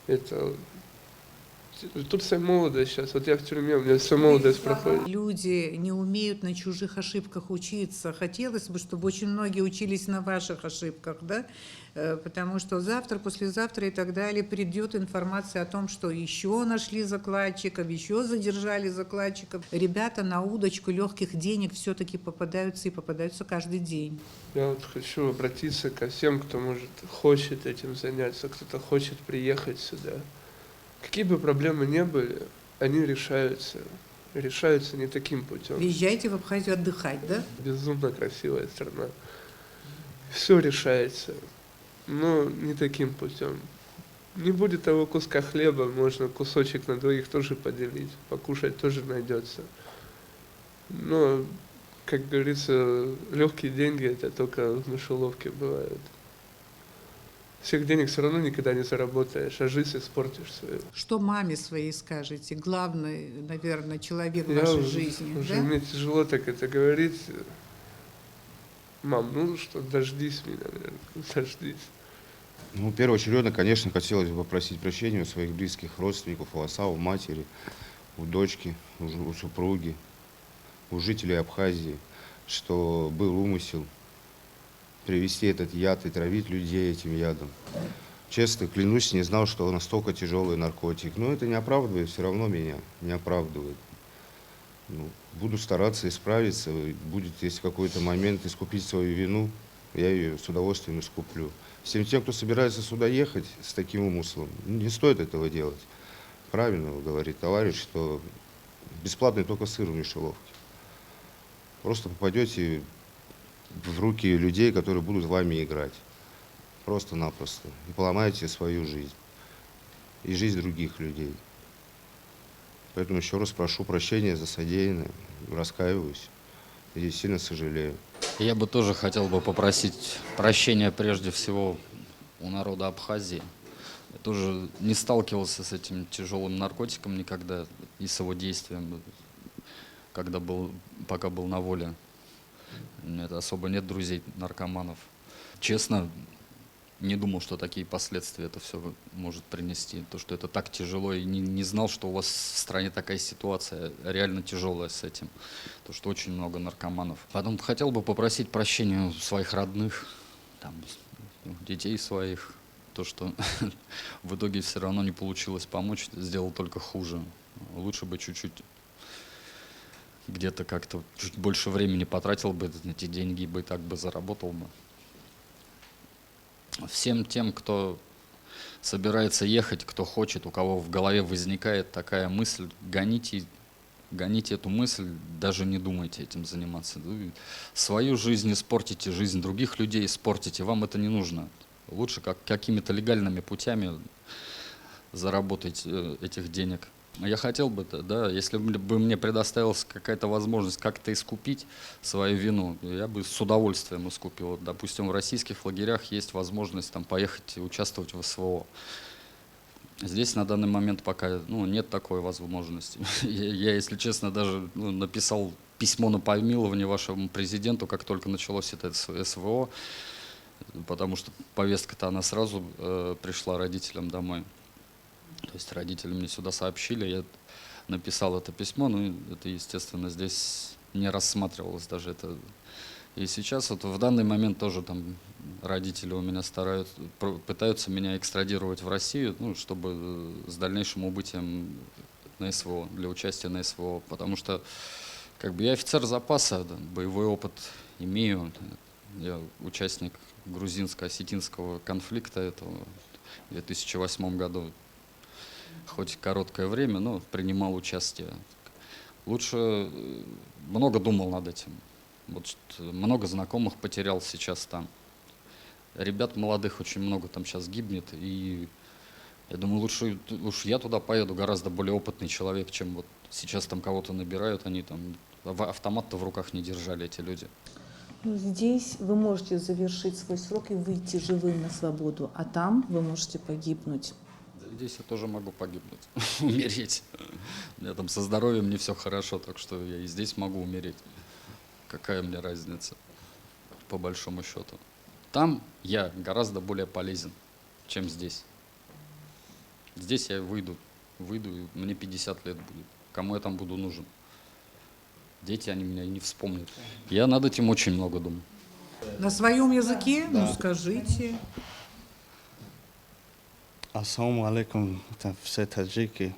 Это... Тут вся молодость сейчас, вот я в тюрьме, у меня вся молодость проходит. Люди не умеют на чужих ошибках учиться. Хотелось бы, чтобы очень многие учились на ваших ошибках, да? Потому что завтра, послезавтра и так далее придет информация о том, что еще нашли закладчиков, еще задержали закладчиков. Ребята на удочку легких денег все-таки попадаются и попадаются каждый день. Я вот хочу обратиться ко всем, кто, может, хочет этим заняться, кто-то хочет приехать сюда. Какие бы проблемы ни были, они решаются не таким путем. Приезжайте в Абхазию отдыхать, да? Безумно красивая страна. Все решается, но не таким путем. Не будет того куска хлеба, можно кусочек на двоих тоже поделить, покушать тоже найдется. Но, как говорится, легкие деньги это только в мышеловке бывают. Всех денег все равно никогда не заработаешь, а жизнь испортишь свою. Что маме своей скажете? Главный, наверное, человек в вашей жизни, уже да? Мне тяжело так это говорить. Мам, ну что, дождись меня, наверное, дождись. Ну, первоочередно, конечно, хотелось бы попросить прощения у своих близких родственников, у отца, у матери, у дочки, у супруги, у жителей Абхазии, что был умысел привезти этот яд и травить людей этим ядом. Честно, клянусь, не знал, что настолько тяжелый наркотик. Но это не оправдывает, все равно меня не оправдывает. Ну, буду стараться исправиться. Будет, если в какой-то момент искупить свою вину, я ее с удовольствием искуплю. Всем тем, кто собирается сюда ехать с таким умыслом, не стоит этого делать. Правильно говорит товарищ, что бесплатный только сыр в мышеловке. Просто попадете в руки людей, которые будут вами играть. Просто-напросто. И поломаете свою жизнь. И жизнь других людей. Поэтому еще раз прошу прощения за содеянное. Раскаиваюсь. И сильно сожалею. Я бы тоже хотел бы попросить прощения прежде всего у народа Абхазии. Я тоже не сталкивался с этим тяжелым наркотиком никогда и с его действием, пока был на воле. У меня особо нет друзей-наркоманов. Честно, не думал, что такие последствия это все может принести. То, что это так тяжело, и не знал, что у вас в стране такая ситуация реально тяжелая с этим. То, что очень много наркоманов. Потом хотел бы попросить прощения у своих родных, там, детей своих. То, что в итоге все равно не получилось помочь, сделал только хуже. Лучше бы чуть-чуть где-то как-то чуть больше времени потратил бы эти деньги, бы так бы заработал бы. Всем тем, кто собирается ехать, кто хочет, у кого в голове возникает такая мысль, гоните эту мысль, даже не думайте этим заниматься. Свою жизнь испортите, жизнь других людей испортите, вам это не нужно. Лучше какими-то легальными путями заработать этих денег. Я хотел бы, да, если бы мне предоставилась какая-то возможность как-то искупить свою вину, я бы с удовольствием искупил. Вот, допустим, в российских лагерях есть возможность там поехать и участвовать в СВО. Здесь на данный момент пока нет такой возможности. Я, если честно, даже написал письмо на помилование вашему президенту, как только началось это СВО. потому что повестка-то она сразу пришла родителям домой. То есть родители мне сюда сообщили, я написал это письмо, но это, естественно, здесь не рассматривалось даже это. И сейчас вот в данный момент тоже там родители у меня пытаются меня экстрадировать в Россию, ну, чтобы с дальнейшим убытием на СВО, для участия на СВО, потому что как бы я офицер запаса, да, боевой опыт имею, я участник грузинско-осетинского конфликта этого в 2008 году, хоть короткое время, но принимал участие. Лучше много думал над этим. Вот много знакомых потерял сейчас там. Ребят молодых очень много там сейчас гибнет. И я думаю, лучше я туда поеду, гораздо более опытный человек, чем вот сейчас там кого-то набирают. Они там автомат-то в руках не держали, эти люди. Ну, здесь вы можете завершить свой срок и выйти живым на свободу, а там вы можете погибнуть. Здесь я тоже могу погибнуть, умереть. У меня там со здоровьем не все хорошо, так что я и здесь могу умереть. Какая мне разница, по большому счету. Там я гораздо более полезен, чем здесь. Здесь я выйду, и мне 50 лет будет. Кому я там буду нужен? Дети, они меня и не вспомнят. Я над этим очень много думаю. На своем языке? Да. Ну, скажите. Ассаламу алейкум, это все таджики.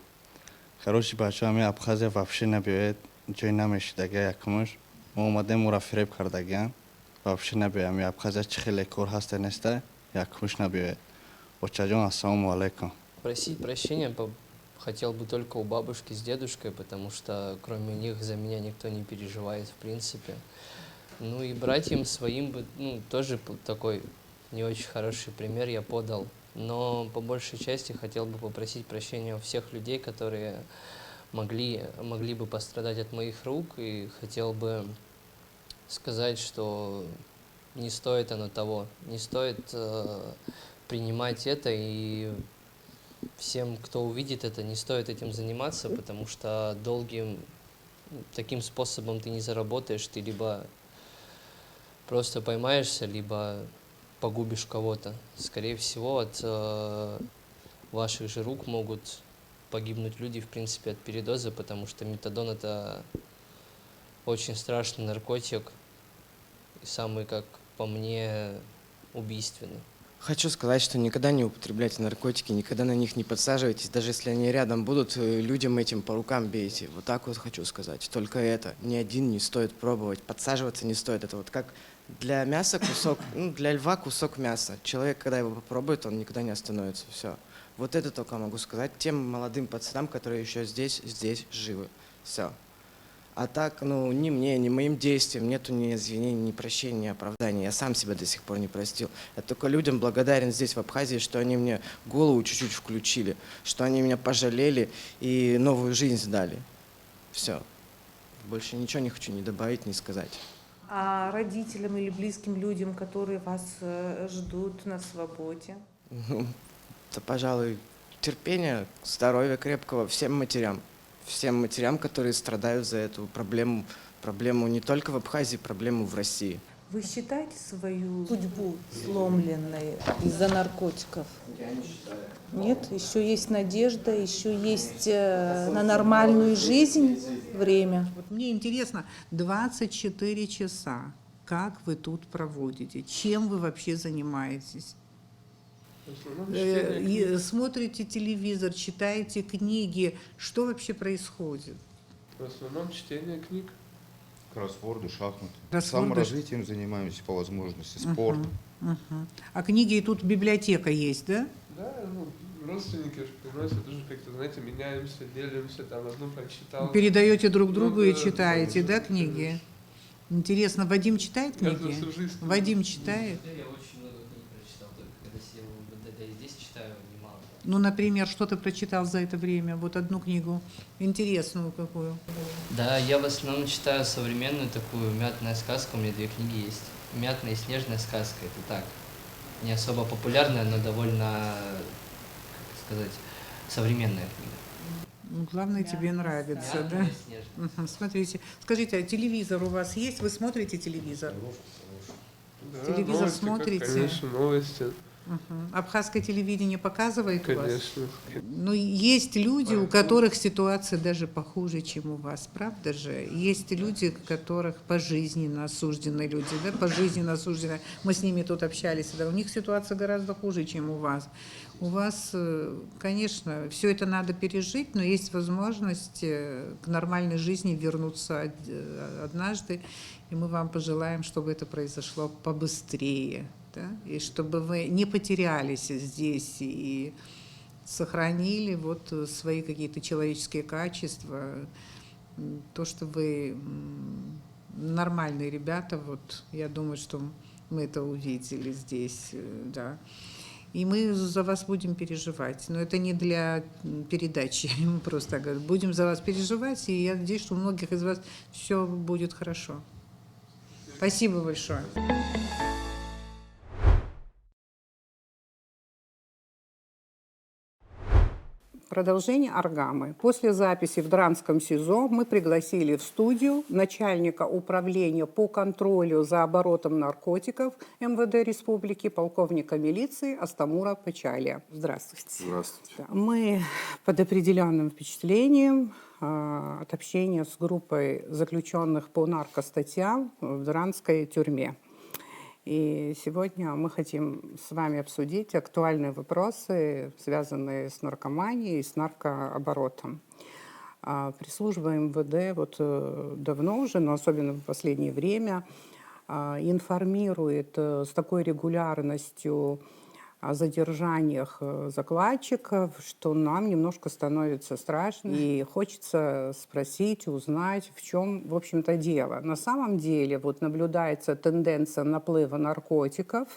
Короче, бача, ми Абхазия вообще набивает, джой намешидага якмуш. Мы омадем ура фиреб кардаган, вообще набивает. Ми Абхазия чихеле кор хаста неста, якмуш набивает. Очаджон, ассаламу алейкум. Просить прощения хотел бы только у бабушки с дедушкой, потому что кроме них за меня никто не переживает в принципе. Ну и братьям своим бы, ну, тоже такой не очень хороший пример я подал. Но по большей части хотел бы попросить прощения у всех людей, которые могли бы пострадать от моих рук, и хотел бы сказать, что не стоит оно того, не стоит принимать это, и всем, кто увидит это, не стоит этим заниматься, потому что таким способом ты не заработаешь, ты либо просто поймаешься, либо погубишь кого-то. Скорее всего, от ваших же рук могут погибнуть люди, в принципе, от передоза, потому что метадон – это очень страшный наркотик, и самый, как по мне, убийственный. Хочу сказать, что никогда не употребляйте наркотики, никогда на них не подсаживайтесь, даже если они рядом будут, людям этим по рукам бейте. Вот так вот хочу сказать. Только это. Ни один не стоит пробовать, подсаживаться не стоит. Это вот как для мяса кусок, ну, для льва кусок мяса. Человек, когда его попробует, он никогда не остановится. Все. Вот это только могу сказать тем молодым пацанам, которые еще здесь живы. Все. А так, ну, ни мне, ни моим действиям нету ни извинений, ни прощения, ни оправдания. Я сам себя до сих пор не простил. Я только людям благодарен здесь, в Абхазии, что они мне голову чуть-чуть включили, что они меня пожалели и новую жизнь дали. Все. Больше ничего не хочу ни добавить, ни сказать. А родителям или близким людям, которые вас ждут на свободе? Ну, это, пожалуй, терпения, здоровья крепкого всем матерям, которые страдают за эту проблему не только в Абхазии, проблему в России. Вы считаете свою судьбу сломленной из-за наркотиков? Я не считаю. Нет? Еще есть надежда, еще есть на нормальную жизнь время. Вот мне интересно, 24 часа, как вы тут проводите? Чем вы вообще занимаетесь? Смотрите телевизор, читаете книги. Что вообще происходит? В основном чтение книг. Кроссворды, шахматы. Кроссворды. Саморазвитием занимаемся по возможности, спорт. А книги, и тут библиотека есть, да? Да, ну, родственники же приносят, тоже как-то, знаете, меняемся, делимся, там одну прочитал. Передаете друг другу и да, читаете, да, конечно. книги? Интересно, Вадим читает Я книги? всю жизнь- Вадим читает? Да, я очень много книг прочитал, только когда сидел в МВД, да и здесь читаю немало. Ну, например, что ты прочитал за это время? Вот одну книгу интересную какую. Да, я в основном читаю современную такую «Мятная сказка», у меня 2 книги есть. «Мятная и снежная сказка» — это так, не особо популярная, но довольно, как сказать, современная книга. Ну, главное, тебе нравится, да? «Мятная и снежная». Смотрите, скажите, а телевизор у вас есть? Вы смотрите телевизор? Да, Телевизор новости, смотрите? Конечно, новости, Мгм. Абхазское телевидение показывает у вас? конечно. Ну, есть люди, у которых ситуация даже похуже, чем у вас, правда же? Есть люди, у которых пожизненно осуждены люди, да, пожизненно осуждены. Мы с ними тут общались, да, у них ситуация гораздо хуже, чем у вас. У вас, конечно, все это надо пережить, но есть возможность к нормальной жизни вернуться однажды, и мы вам пожелаем, чтобы это произошло побыстрее, да, и чтобы вы не потерялись здесь и сохранили вот свои какие-то человеческие качества, то, что вы нормальные ребята, вот я думаю, что мы это увидели здесь, да. И мы за вас будем переживать. Но это не для передачи, мы просто говорим, будем за вас переживать, и я надеюсь, что у многих из вас все будет хорошо. Спасибо большое. Продолжение Аргамы. После записи в Дранском СИЗО мы пригласили в студию начальника управления по контролю за оборотом наркотиков МВД Республики, полковника милиции Астамура Пачалия. Здравствуйте. Здравствуйте. Да, мы под определенным впечатлением от общения с группой заключенных по наркостатьям в Дранской тюрьме. И сегодня мы хотим с вами обсудить актуальные вопросы, связанные с наркоманией и с наркооборотом. Пресс-служба МВД вот давно уже, но особенно в последнее время, информирует с такой регулярностью о задержаниях закладчиков, что нам немножко становится страшно. И хочется спросить, узнать, в чем, в общем-то, дело. На самом деле вот наблюдается тенденция наплыва наркотиков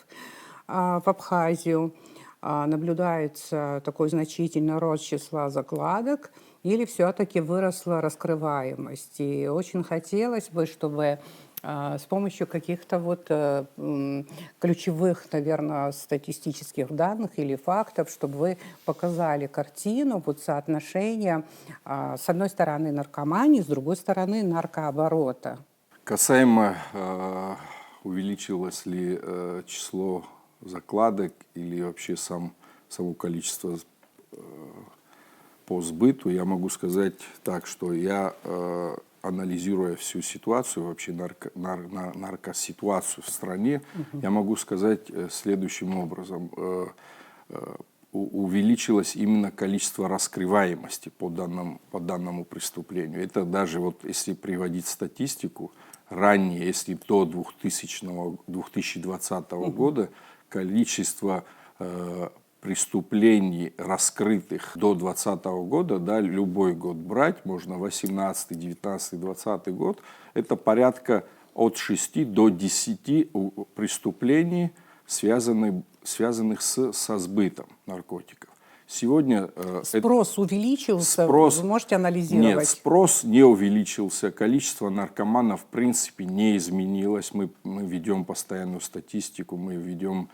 в Абхазию, наблюдается такой значительный рост числа закладок, или все-таки выросла раскрываемость. И очень хотелось бы, чтобы с помощью каких-то вот ключевых, наверное, статистических данных или фактов, чтобы вы показали картину, вот соотношение, с одной стороны, наркомании, с другой стороны, наркооборота. Касаемо увеличилось ли число закладок или вообще само количество по сбыту, я могу сказать так, что я, анализируя всю ситуацию, вообще наркоситуацию в стране, я могу сказать следующим образом. Увеличилось именно количество раскрываемости по данному преступлению. Это даже вот если приводить статистику, ранее, если до 2020 года количество преступлений, раскрытых до 2020 года, да, любой год брать, можно 18, 19, 20 год, это порядка от 6 до 10 преступлений, связанных со сбытом наркотиков. Сегодня спрос увеличился, вы можете анализировать? Нет, спрос не увеличился, количество наркоманов в принципе не изменилось. Мы ведем постоянную статистику, мы ведем,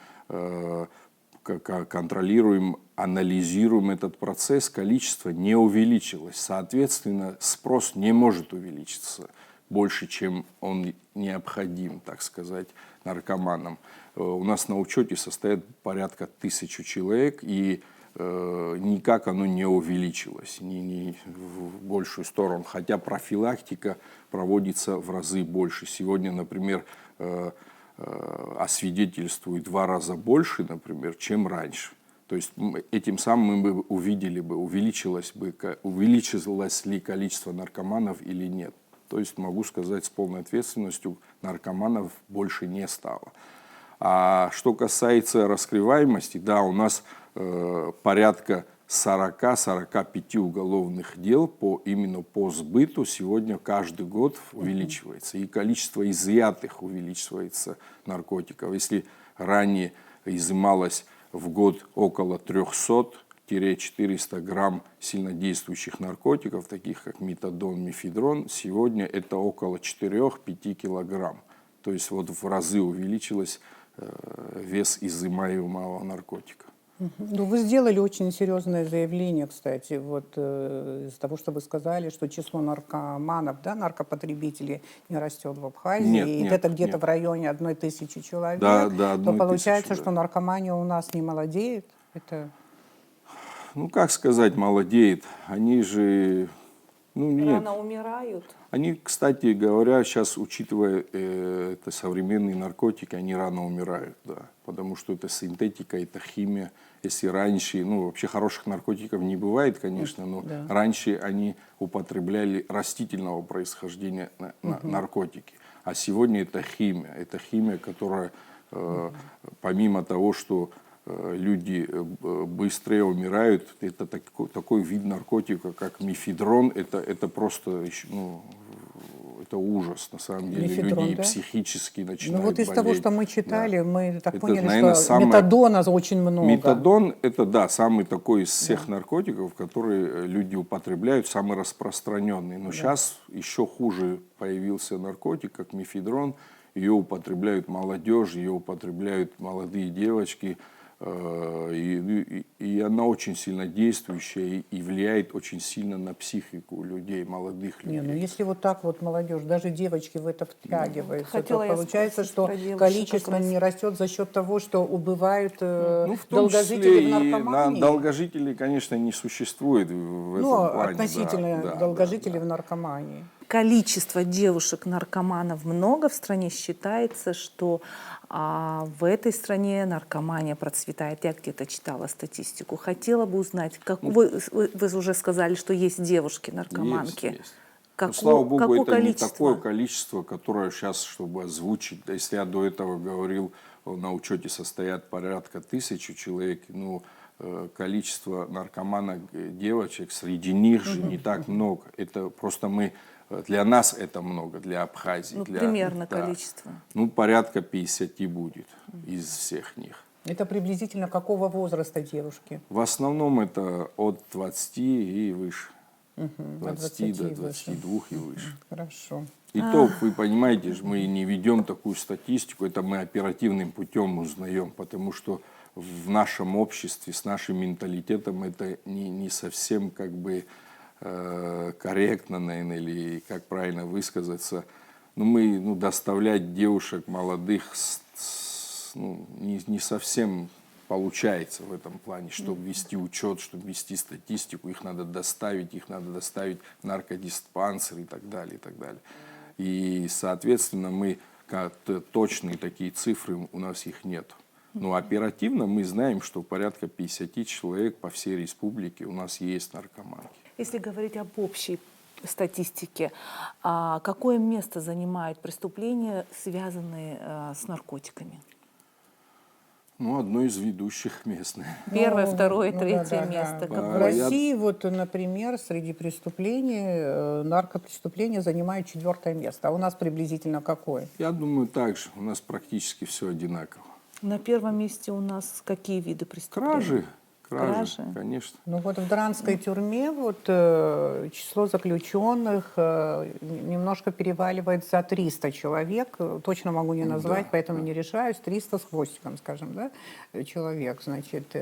контролируем, анализируем этот процесс, количество не увеличилось. Соответственно, спрос не может увеличиться больше, чем он необходим, так сказать, наркоманам. У нас на учете состоит порядка 1000 человек, и никак оно не увеличилось ни в большую сторону, хотя профилактика проводится в разы больше. Сегодня, например, освидетельствуют 2 раза больше, например, чем раньше. То есть этим самым мы бы увидели бы, увеличилось ли количество наркоманов или нет. То есть могу сказать с полной ответственностью, наркоманов больше не стало. А что касается раскрываемости, да, у нас порядка 40-45 уголовных дел именно по сбыту сегодня каждый год увеличивается. И количество изъятых увеличивается наркотиков. Если ранее изымалось в год около 300-400 грамм сильнодействующих наркотиков, таких как метадон, мефедрон, сегодня это около 4-5 килограмм. То есть вот в разы увеличилось вес изымаемого наркотика. Ну, вы сделали очень серьезное заявление, кстати, вот из-за того, что вы сказали, что число наркоманов, да, наркопотребителей не растет в Абхазии, Нет, и нет, это где-то нет. в районе 1000 человек, Да, то 1000, получается, да. что наркомания у нас не молодеет. Это... Ну, как сказать, молодеет. Они же, ну, нет. Рано умирают. Они, кстати говоря, сейчас, учитывая это современные наркотики, они рано умирают, да. Потому что это синтетика, это химия. Если раньше, ну, вообще хороших наркотиков не бывает, конечно, но Да. раньше они употребляли растительного происхождения наркотики. А сегодня это химия, которая, помимо того, что люди быстрее умирают, это такой вид наркотика, как мефедрон, это просто, ну, это ужас, на самом деле. Мефедрон, Люди да? психически Ну начинают вот из того, болеть. что мы читали, Да. мы так Это, поняли, наверное, что самое- метадона очень много. Метадон – это, да, самый такой из всех наркотиков, которые люди употребляют, самый распространенный. Но сейчас еще хуже появился наркотик, как мефедрон. Ее употребляют молодежь, ее употребляют молодые девочки. И она очень сильно действующая и влияет очень сильно на психику людей, молодых людей. Не, ну если вот так вот молодежь, даже девочки в это втягиваются, Хотела то я получается, спросить что про девушек количество как раз. не растет за счет того, что убывают Ну, в том долгожители числе в и наркомании. Долгожителей, конечно, не существует в этом Ну, плане. относительно Да, долгожителей да. в наркомании. Количество девушек-наркоманов много в стране. Считается, что в этой стране наркомания процветает. Я где-то читала статистику. Хотела бы узнать, как вы уже сказали, что есть девушки-наркоманки. Есть. Но, слава богу, какое это количество? не такое количество, которое сейчас, чтобы озвучить. Если я до этого говорил, на учете состоят порядка 1000 человек, ну, количество наркоманок девочек среди них же не так много. Это просто для нас это много, для Абхазии. Ну, для, примерно да. количество. Ну, порядка 50 будет из всех них. Это приблизительно какого возраста девушки? В основном это от 20 и выше. От 20 до и выше. 22 и выше. Хорошо. И то, вы понимаете, мы не ведем такую статистику, это мы оперативным путем узнаем, потому что в нашем обществе, с нашим менталитетом это не совсем как бы корректно, наверное, или как правильно высказаться. Но мы доставлять девушек молодых не совсем получается в этом плане, чтобы вести учет, чтобы вести статистику, их надо доставить в наркодиспансер и так далее, и так далее. И, соответственно, мы точные такие цифры, у нас их нет. Но оперативно мы знаем, что порядка 50 человек по всей республике у нас есть наркоманки. Если говорить об общей статистике, какое место занимают преступления, связанные с наркотиками? Ну, одно из ведущих мест. Первое, второе, Ну, третье да. место. Да. В Какое? России, вот, например, среди преступлений, наркопреступления занимают 4-е место. А у нас приблизительно какое? Я думаю, так же. У нас практически все одинаково. На первом месте у нас какие виды преступлений? Кражи, конечно. Ну вот в Дранской тюрьме вот, число заключенных немножко переваливает за 300 человек. Точно могу не назвать, поэтому не решаюсь. 300 с хвостиком, скажем, да, человек. Значит,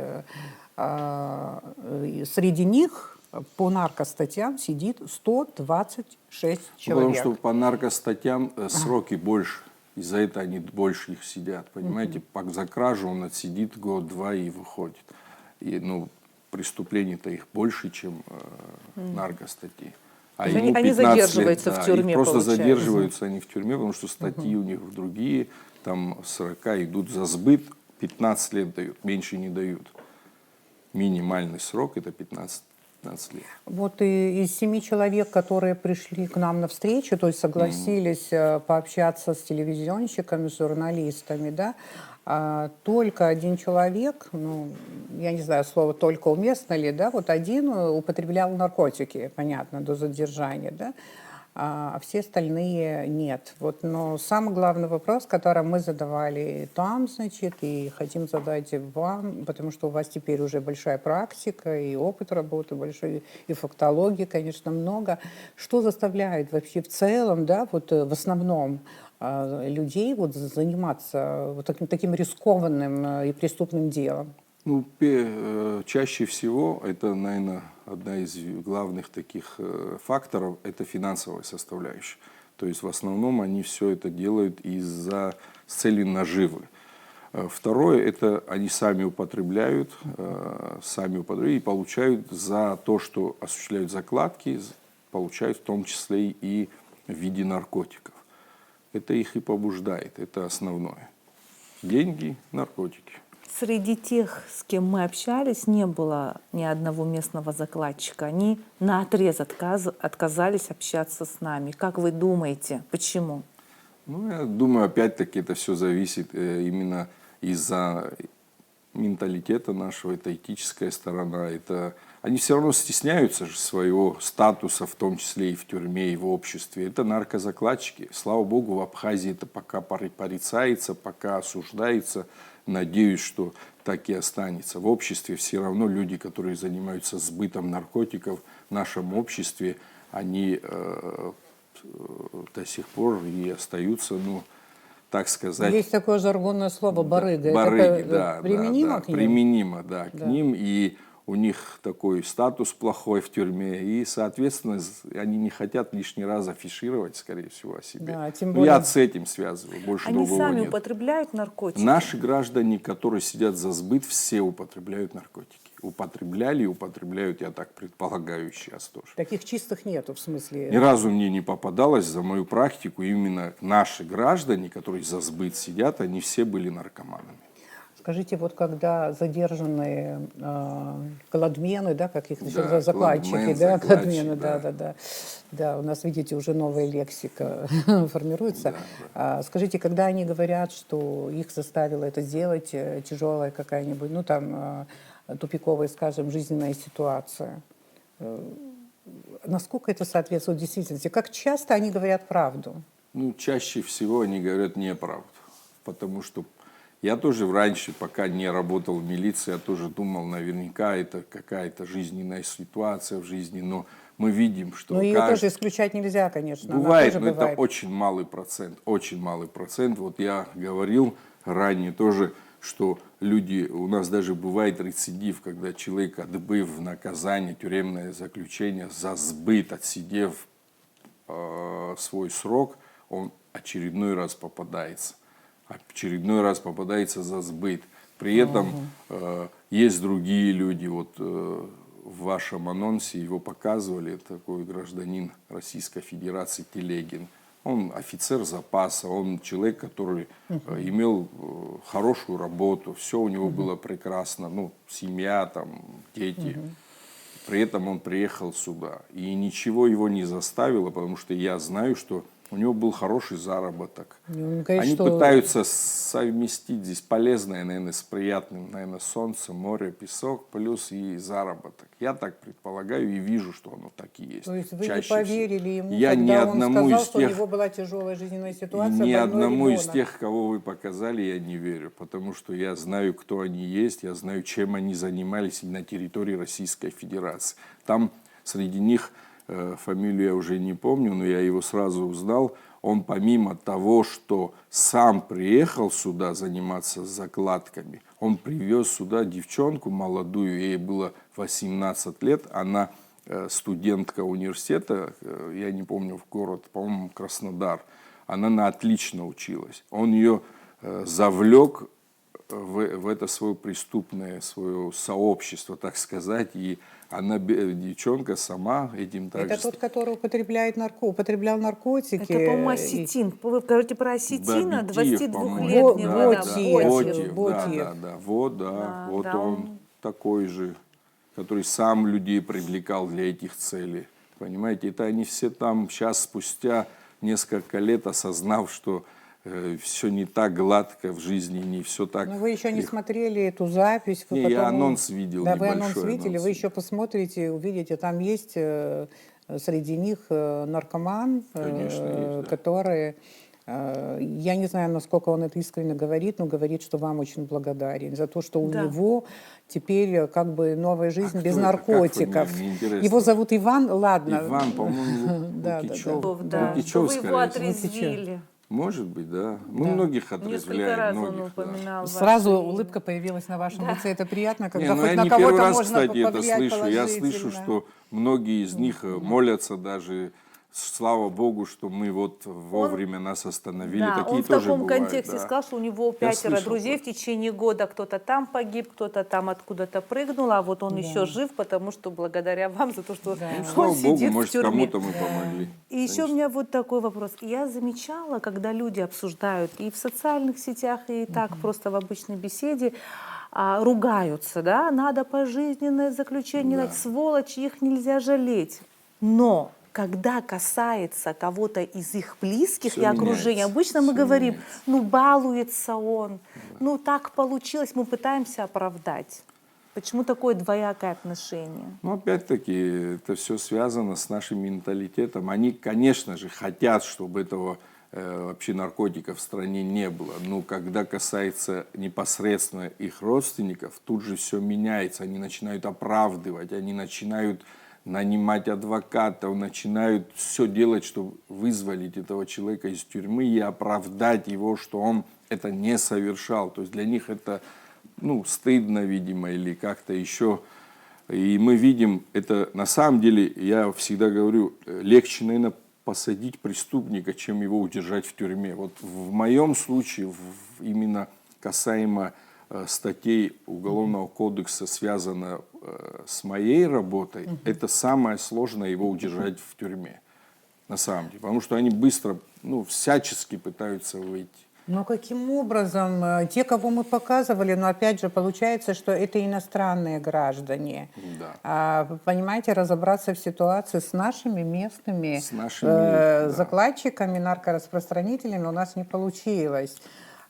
среди них по наркостатьям сидит 126 человек. Потому что по наркостатьям сроки больше. Из-за этого они больше их сидят. Понимаете, за кражу он отсидит год-два и выходит. И, преступлений-то их больше, чем наркостатьи. А То есть ему они 15 задерживаются лет, в да, тюрьме, их просто получается. задерживаются они в тюрьме, потому что статьи у них другие, там срока идут за сбыт, 15 лет дают, меньше не дают. Минимальный срок это 15 лет. Вот и из 7 человек, которые пришли к нам на встречу, то есть согласились пообщаться с телевизионщиками, с журналистами, да, только один человек, я не знаю, слово «только» уместно ли, да, вот один употреблял наркотики, понятно, до задержания, да, а все остальные нет. Вот, но самый главный вопрос, который мы задавали там, значит, и хотим задать вам, потому что у вас теперь уже большая практика и опыт работы большой, и фактологии, конечно, много. Что заставляет вообще в целом, да, вот в основном людей вот заниматься вот таким рискованным и преступным делом? Ну, чаще всего это, наверное, одна из главных таких факторов – это финансовая составляющая. То есть в основном они все это делают с целью наживы. Второе – это они сами употребляют и получают за то, что осуществляют закладки, получают в том числе и в виде наркотиков. Это их и побуждает, это основное. Деньги, наркотики. Среди тех, с кем мы общались, не было ни одного местного закладчика. Они наотрез отказались общаться с нами. Как вы думаете, почему? Ну, я думаю, опять-таки это все зависит именно из-за менталитета нашего, это этическая сторона. Они все равно стесняются же своего статуса, в том числе и в тюрьме, и в обществе. Это наркозакладчики. Слава богу, в Абхазии это пока порицается, пока осуждается. Надеюсь, что так и останется. В обществе все равно люди, которые занимаются сбытом наркотиков в нашем обществе, они до сих пор и остаются, ну, так сказать... Есть такое жаргонное слово «барыга». Барыги, это применимо к ним? Применимо, да, к ним. И у них такой статус плохой в тюрьме, и, соответственно, они не хотят лишний раз афишировать, скорее всего, о себе. Да, тем Ну, более... я с этим связываю, больше Они другого сами нет. употребляют наркотики? Наши граждане, которые сидят за сбыт, все употребляют наркотики. Употребляли и употребляют, я так предполагаю, сейчас тоже. Таких чистых нету, в смысле... Ни разу мне не попадалось за мою практику именно наши граждане, которые за сбыт сидят, они все были наркоманами. Скажите, вот когда задержанные кладмены, да, как их Да, закладчики, да, закладчик, кладмены, да. да, у нас, видите, уже новая лексика формируется. Скажите, когда они говорят, что их заставила это сделать тяжелая какая-нибудь, ну там тупиковая, скажем, жизненная ситуация, насколько это соответствует действительности? Как часто они говорят правду? Ну, чаще всего они говорят неправду, потому что я тоже раньше, пока не работал в милиции, я тоже думал, наверняка это какая-то жизненная ситуация в жизни, но мы видим, что... Но ее тоже исключать нельзя, конечно. Бывает, она но тоже бывает. это очень малый процент, очень малый процент. Вот я говорил ранее тоже, что люди, у нас даже бывает рецидив, когда человек, отбыв наказание, тюремное заключение, за сбыт, отсидев свой срок, он очередной раз попадается. Очередной раз попадается за сбыт. При этом есть другие люди, вот в вашем анонсе его показывали, такой гражданин Российской Федерации Телегин. Он офицер запаса, он человек, который имел хорошую работу, все у него было прекрасно, ну, семья, там, дети. При этом он приехал сюда. И ничего его не заставило, потому что я знаю, что у него был хороший заработок. Они пытаются совместить здесь полезное, наверное, с приятным, наверное, солнце, море, песок, плюс и заработок. Я так предполагаю и вижу, что оно так и есть. То есть вы чаще не поверили всего. ему, Я когда ни он одному сказал, из что тех, у него была тяжелая жизненная и ситуация, ни больной одному из ребенок? тех, кого вы показали, я не верю, потому что я знаю, кто они есть, я знаю, чем они занимались на территории Российской Федерации. Там среди них, фамилию я уже не помню, но я его сразу узнал, он помимо того, что сам приехал сюда заниматься закладками, он привез сюда девчонку молодую, ей было 18 лет, она студентка университета, я не помню, в город, по-моему, Краснодар, она на отлично училась. Он ее завлек в это свое преступное, свое сообщество, так сказать, и она, девчонка, сама этим также... Это тот, который употреблял наркотики. Это, по-моему, осетин. Вы говорите про осетина, Бабитиев, 22-летнего. Вот он такой же, который сам людей привлекал для этих целей. Понимаете, это они все там сейчас, спустя несколько лет, осознав, что все не так гладко в жизни, не все так... Но вы еще не смотрели эту запись. Не, я анонс видел, да, вы анонс небольшой видели, анонс. вы еще посмотрите, увидите, там есть среди них наркоман, Конечно, который, я не знаю, насколько он это искренне говорит, но говорит, что вам очень благодарен за то, что у него теперь как бы новая жизнь без наркотиков. Его зовут Иван, ладно. Иван, по-моему, Лукичев. Вы его отрезвили. Может быть, да. Мы многих Несколько отрезвляем, раз он многих, да. упоминал Сразу ваше имя. улыбка появилась на вашем лице. Это приятно, Не, когда ну хоть я на не первый кого-то раз, можно кстати, это повлиять слышу. Я слышу, положительно. что многие из них молятся даже, слава Богу, что мы вот вовремя нас остановили. Да, Такие он в тоже таком бывают, контексте да. сказал, что у него Я 5 слышал друзей про в течение года, кто-то там погиб, кто-то там откуда-то прыгнул, а вот он еще жив, потому что благодаря вам за то, что Ну, слава он Богу, сидит в может, тюрьме. кому-то мы помогли. И еще у меня вот такой вопрос. Я замечала, когда люди обсуждают и в социальных сетях, и так просто в обычной беседе, ругаются, да, надо пожизненное заключение, дать, сволочи, их нельзя жалеть. Но когда касается кого-то из их близких Всё и окружения, меняется, обычно мы всё говорим, меняется. ну балуется он, ну так получилось, мы пытаемся оправдать. Почему такое двоякое отношение? Ну, опять-таки, это все связано с нашим менталитетом. Они, конечно же, хотят, чтобы этого вообще наркотиков в стране не было. Но когда касается непосредственно их родственников, тут же все меняется. Они начинают оправдывать, они начинают нанимать адвокатов, начинают все делать, чтобы вызволить этого человека из тюрьмы и оправдать его, что он это не совершал. То есть для них это, ну, стыдно, видимо, или как-то еще. И мы видим, это на самом деле, я всегда говорю, легче, наверное, посадить преступника, чем его удержать в тюрьме. Вот в моем случае, именно касаемо статей Уголовного кодекса, связано с моей работой, это самое сложное его удержать в тюрьме. На самом деле. Потому что они быстро, ну, всячески пытаются выйти. Но каким образом? Те, кого мы показывали, но опять же получается, что это иностранные граждане. Да. Понимаете, разобраться в ситуации с нашими местными, да. закладчиками, наркораспространителями у нас не получилось.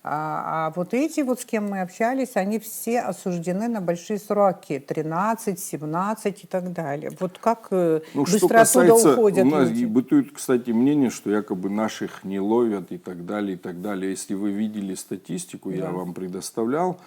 А вот эти, вот с кем мы общались, они все осуждены на большие сроки, 13, 17 и так далее. Вот как быстро оттуда уходят у нас люди? бытует, кстати, мнение, что якобы наших не ловят и так далее, и так далее. Если вы видели статистику, я вам предоставлял,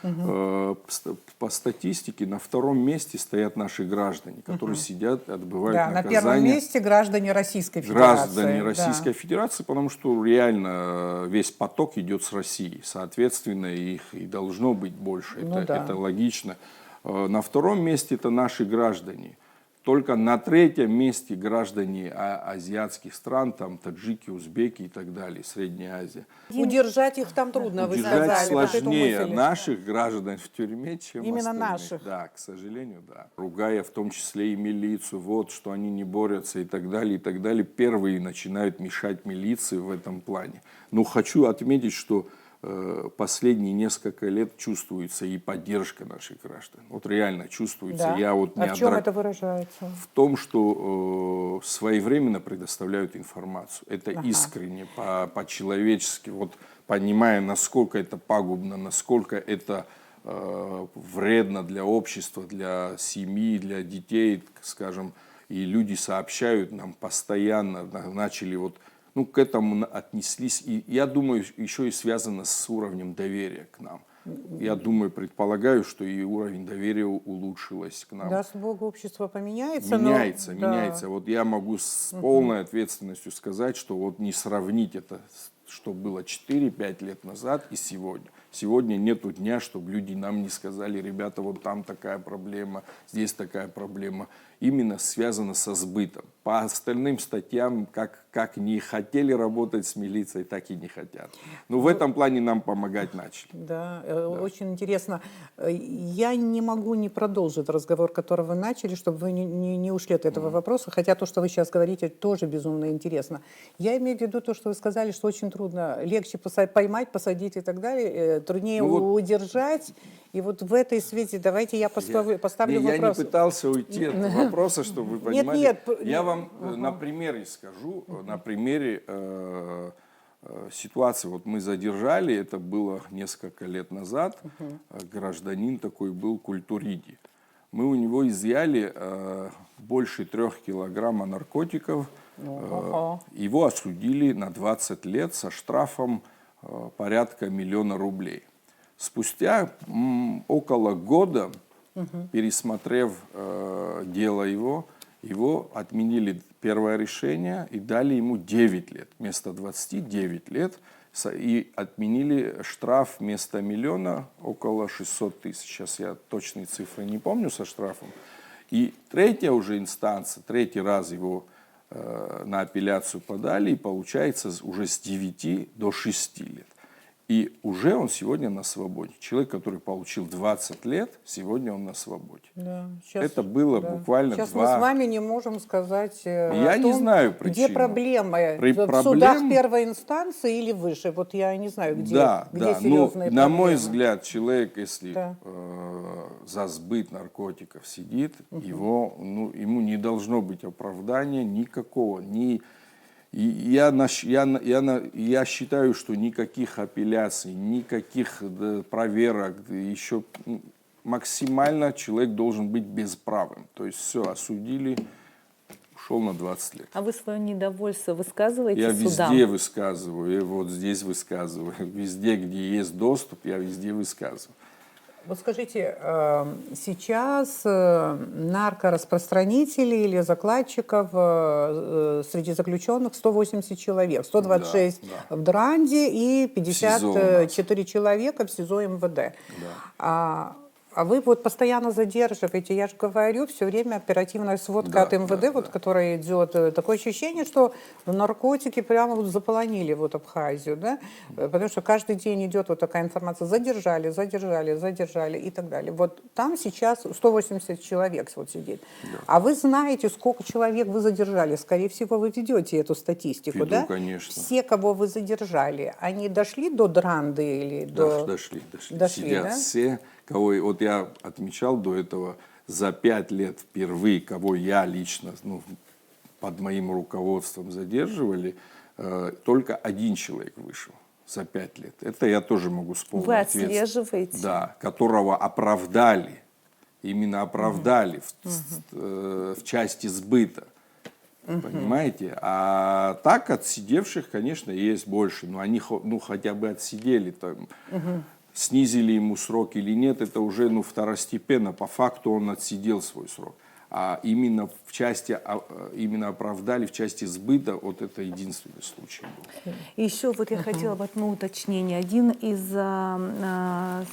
по статистике на втором месте стоят наши граждане, которые сидят, отбывают Да, наказание. на первом месте граждане Российской Федерации. Граждане Российской Федерации, потому что реально весь поток идет с России. Соответственно, их и должно быть больше. Это логично. На втором месте это наши граждане. Только на третьем месте граждане азиатских стран, там таджики, узбеки и так далее, Средняя Азия. Удержать их там трудно, вы сказали. Удержать вот эту сложнее мысль. наших граждан в тюрьме, чем Именно остальных. наших. Да, к сожалению, да. Ругая в том числе и милицию, вот, что они не борются и так далее, первые начинают мешать милиции в этом плане. Но хочу отметить, что последние несколько лет чувствуется и поддержка наших граждан. Вот реально чувствуется. Да. Я вот в чем это выражается? В том, что своевременно предоставляют информацию. Это искренне, по-человечески. Вот понимая, насколько это пагубно, насколько это вредно для общества, для семьи, для детей, скажем. И люди сообщают нам постоянно, начали вот, ну, к этому отнеслись. И я думаю, еще и связано с уровнем доверия к нам. Я думаю, предполагаю, что и уровень доверия улучшилось к нам. Даст Бог, общество поменяется. Меняется. Вот я могу с полной ответственностью сказать, что вот не сравнить это, что было 4-5 лет назад и сегодня. Сегодня нету дня, чтобы люди нам не сказали: ребята, вот там такая проблема, здесь такая проблема. Именно связано со сбытом. По остальным статьям, как не хотели работать с милицией, так и не хотят. Но в этом плане нам помогать начали. Да, очень интересно. Я не могу не продолжить разговор, который вы начали, чтобы вы не ушли от этого вопроса, хотя то, что вы сейчас говорите, тоже безумно интересно. Я имею в виду то, что вы сказали, что очень трудно, легче поймать, посадить и так далее, труднее удержать. И вот в этой свете давайте я поставлю вопрос. Я не пытался уйти от вопроса, чтобы вы понимали. Нет. Я вам на примере скажу, на примере ситуации. Вот мы задержали, это было несколько лет назад, гражданин такой был Культуриди. Мы у него изъяли больше 3 килограмма наркотиков. Его осудили на 20 лет со штрафом порядка 1 000 000 рублей. Спустя около года, пересмотрев дело его отменили первое решение и дали ему 9 лет. Вместо 20 9 лет И отменили штраф вместо миллиона около 600 тысяч. Сейчас я точные цифры не помню со штрафом. И третья уже инстанция, третий раз его на апелляцию подали, и получается уже с 9 до 6 лет. И уже он сегодня на свободе. Человек, который получил 20 лет, сегодня он на свободе. Да, Это было буквально Сейчас 2... мы с вами не можем сказать Я о не том, знаю где причину. проблемы. В Проблем- судах первой инстанции или выше. Вот я не знаю, где, Да, где да. Ну, серьезные на мой проблемы. взгляд, человек, если Да. за сбыт наркотиков сидит, ему не должно быть оправдания никакого. Я считаю, что никаких апелляций, никаких проверок, еще максимально человек должен быть бесправым. То есть все, осудили, ушел на 20 лет. А вы свое недовольство высказываете Я судам? везде высказываю, и вот здесь высказываю. Везде, где есть доступ, я везде высказываю. Вот скажите, сейчас наркораспространителей или закладчиков среди заключенных 180 человек, 126 Да. в Дранде и СИЗО у нас. 54 человека в СИЗО МВД. А вы вот постоянно задерживаете, я же говорю, все время оперативная сводка Да, от МВД, да. которая идет. Такое ощущение, что наркотики прямо вот заполонили вот Абхазию, да? Потому что каждый день идет вот такая информация: задержали и так далее. Вот там сейчас 180 человек вот сидит. Да. А вы знаете, сколько человек вы задержали? Скорее всего, вы ведете эту статистику, Веду, да? конечно. Все, кого вы задержали, они дошли до Дранды или до... Дошли. Дошли, Сидят да? все, кого вот я отмечал до этого, за 5 лет впервые, кого я лично под моим руководством задерживали, только один человек вышел за 5 лет. Это я тоже могу вспомнить. Вы отслеживаете? Да, которого оправдали, именно оправдали в части сбыта. Понимаете? А так отсидевших, конечно, есть больше. Но они хотя бы отсидели там. Снизили ему срок или нет, это уже второстепенно. По факту он отсидел свой срок. А именно именно оправдали в части сбыта, вот это единственный случай был. Еще вот я хотела бы одно уточнение. Один из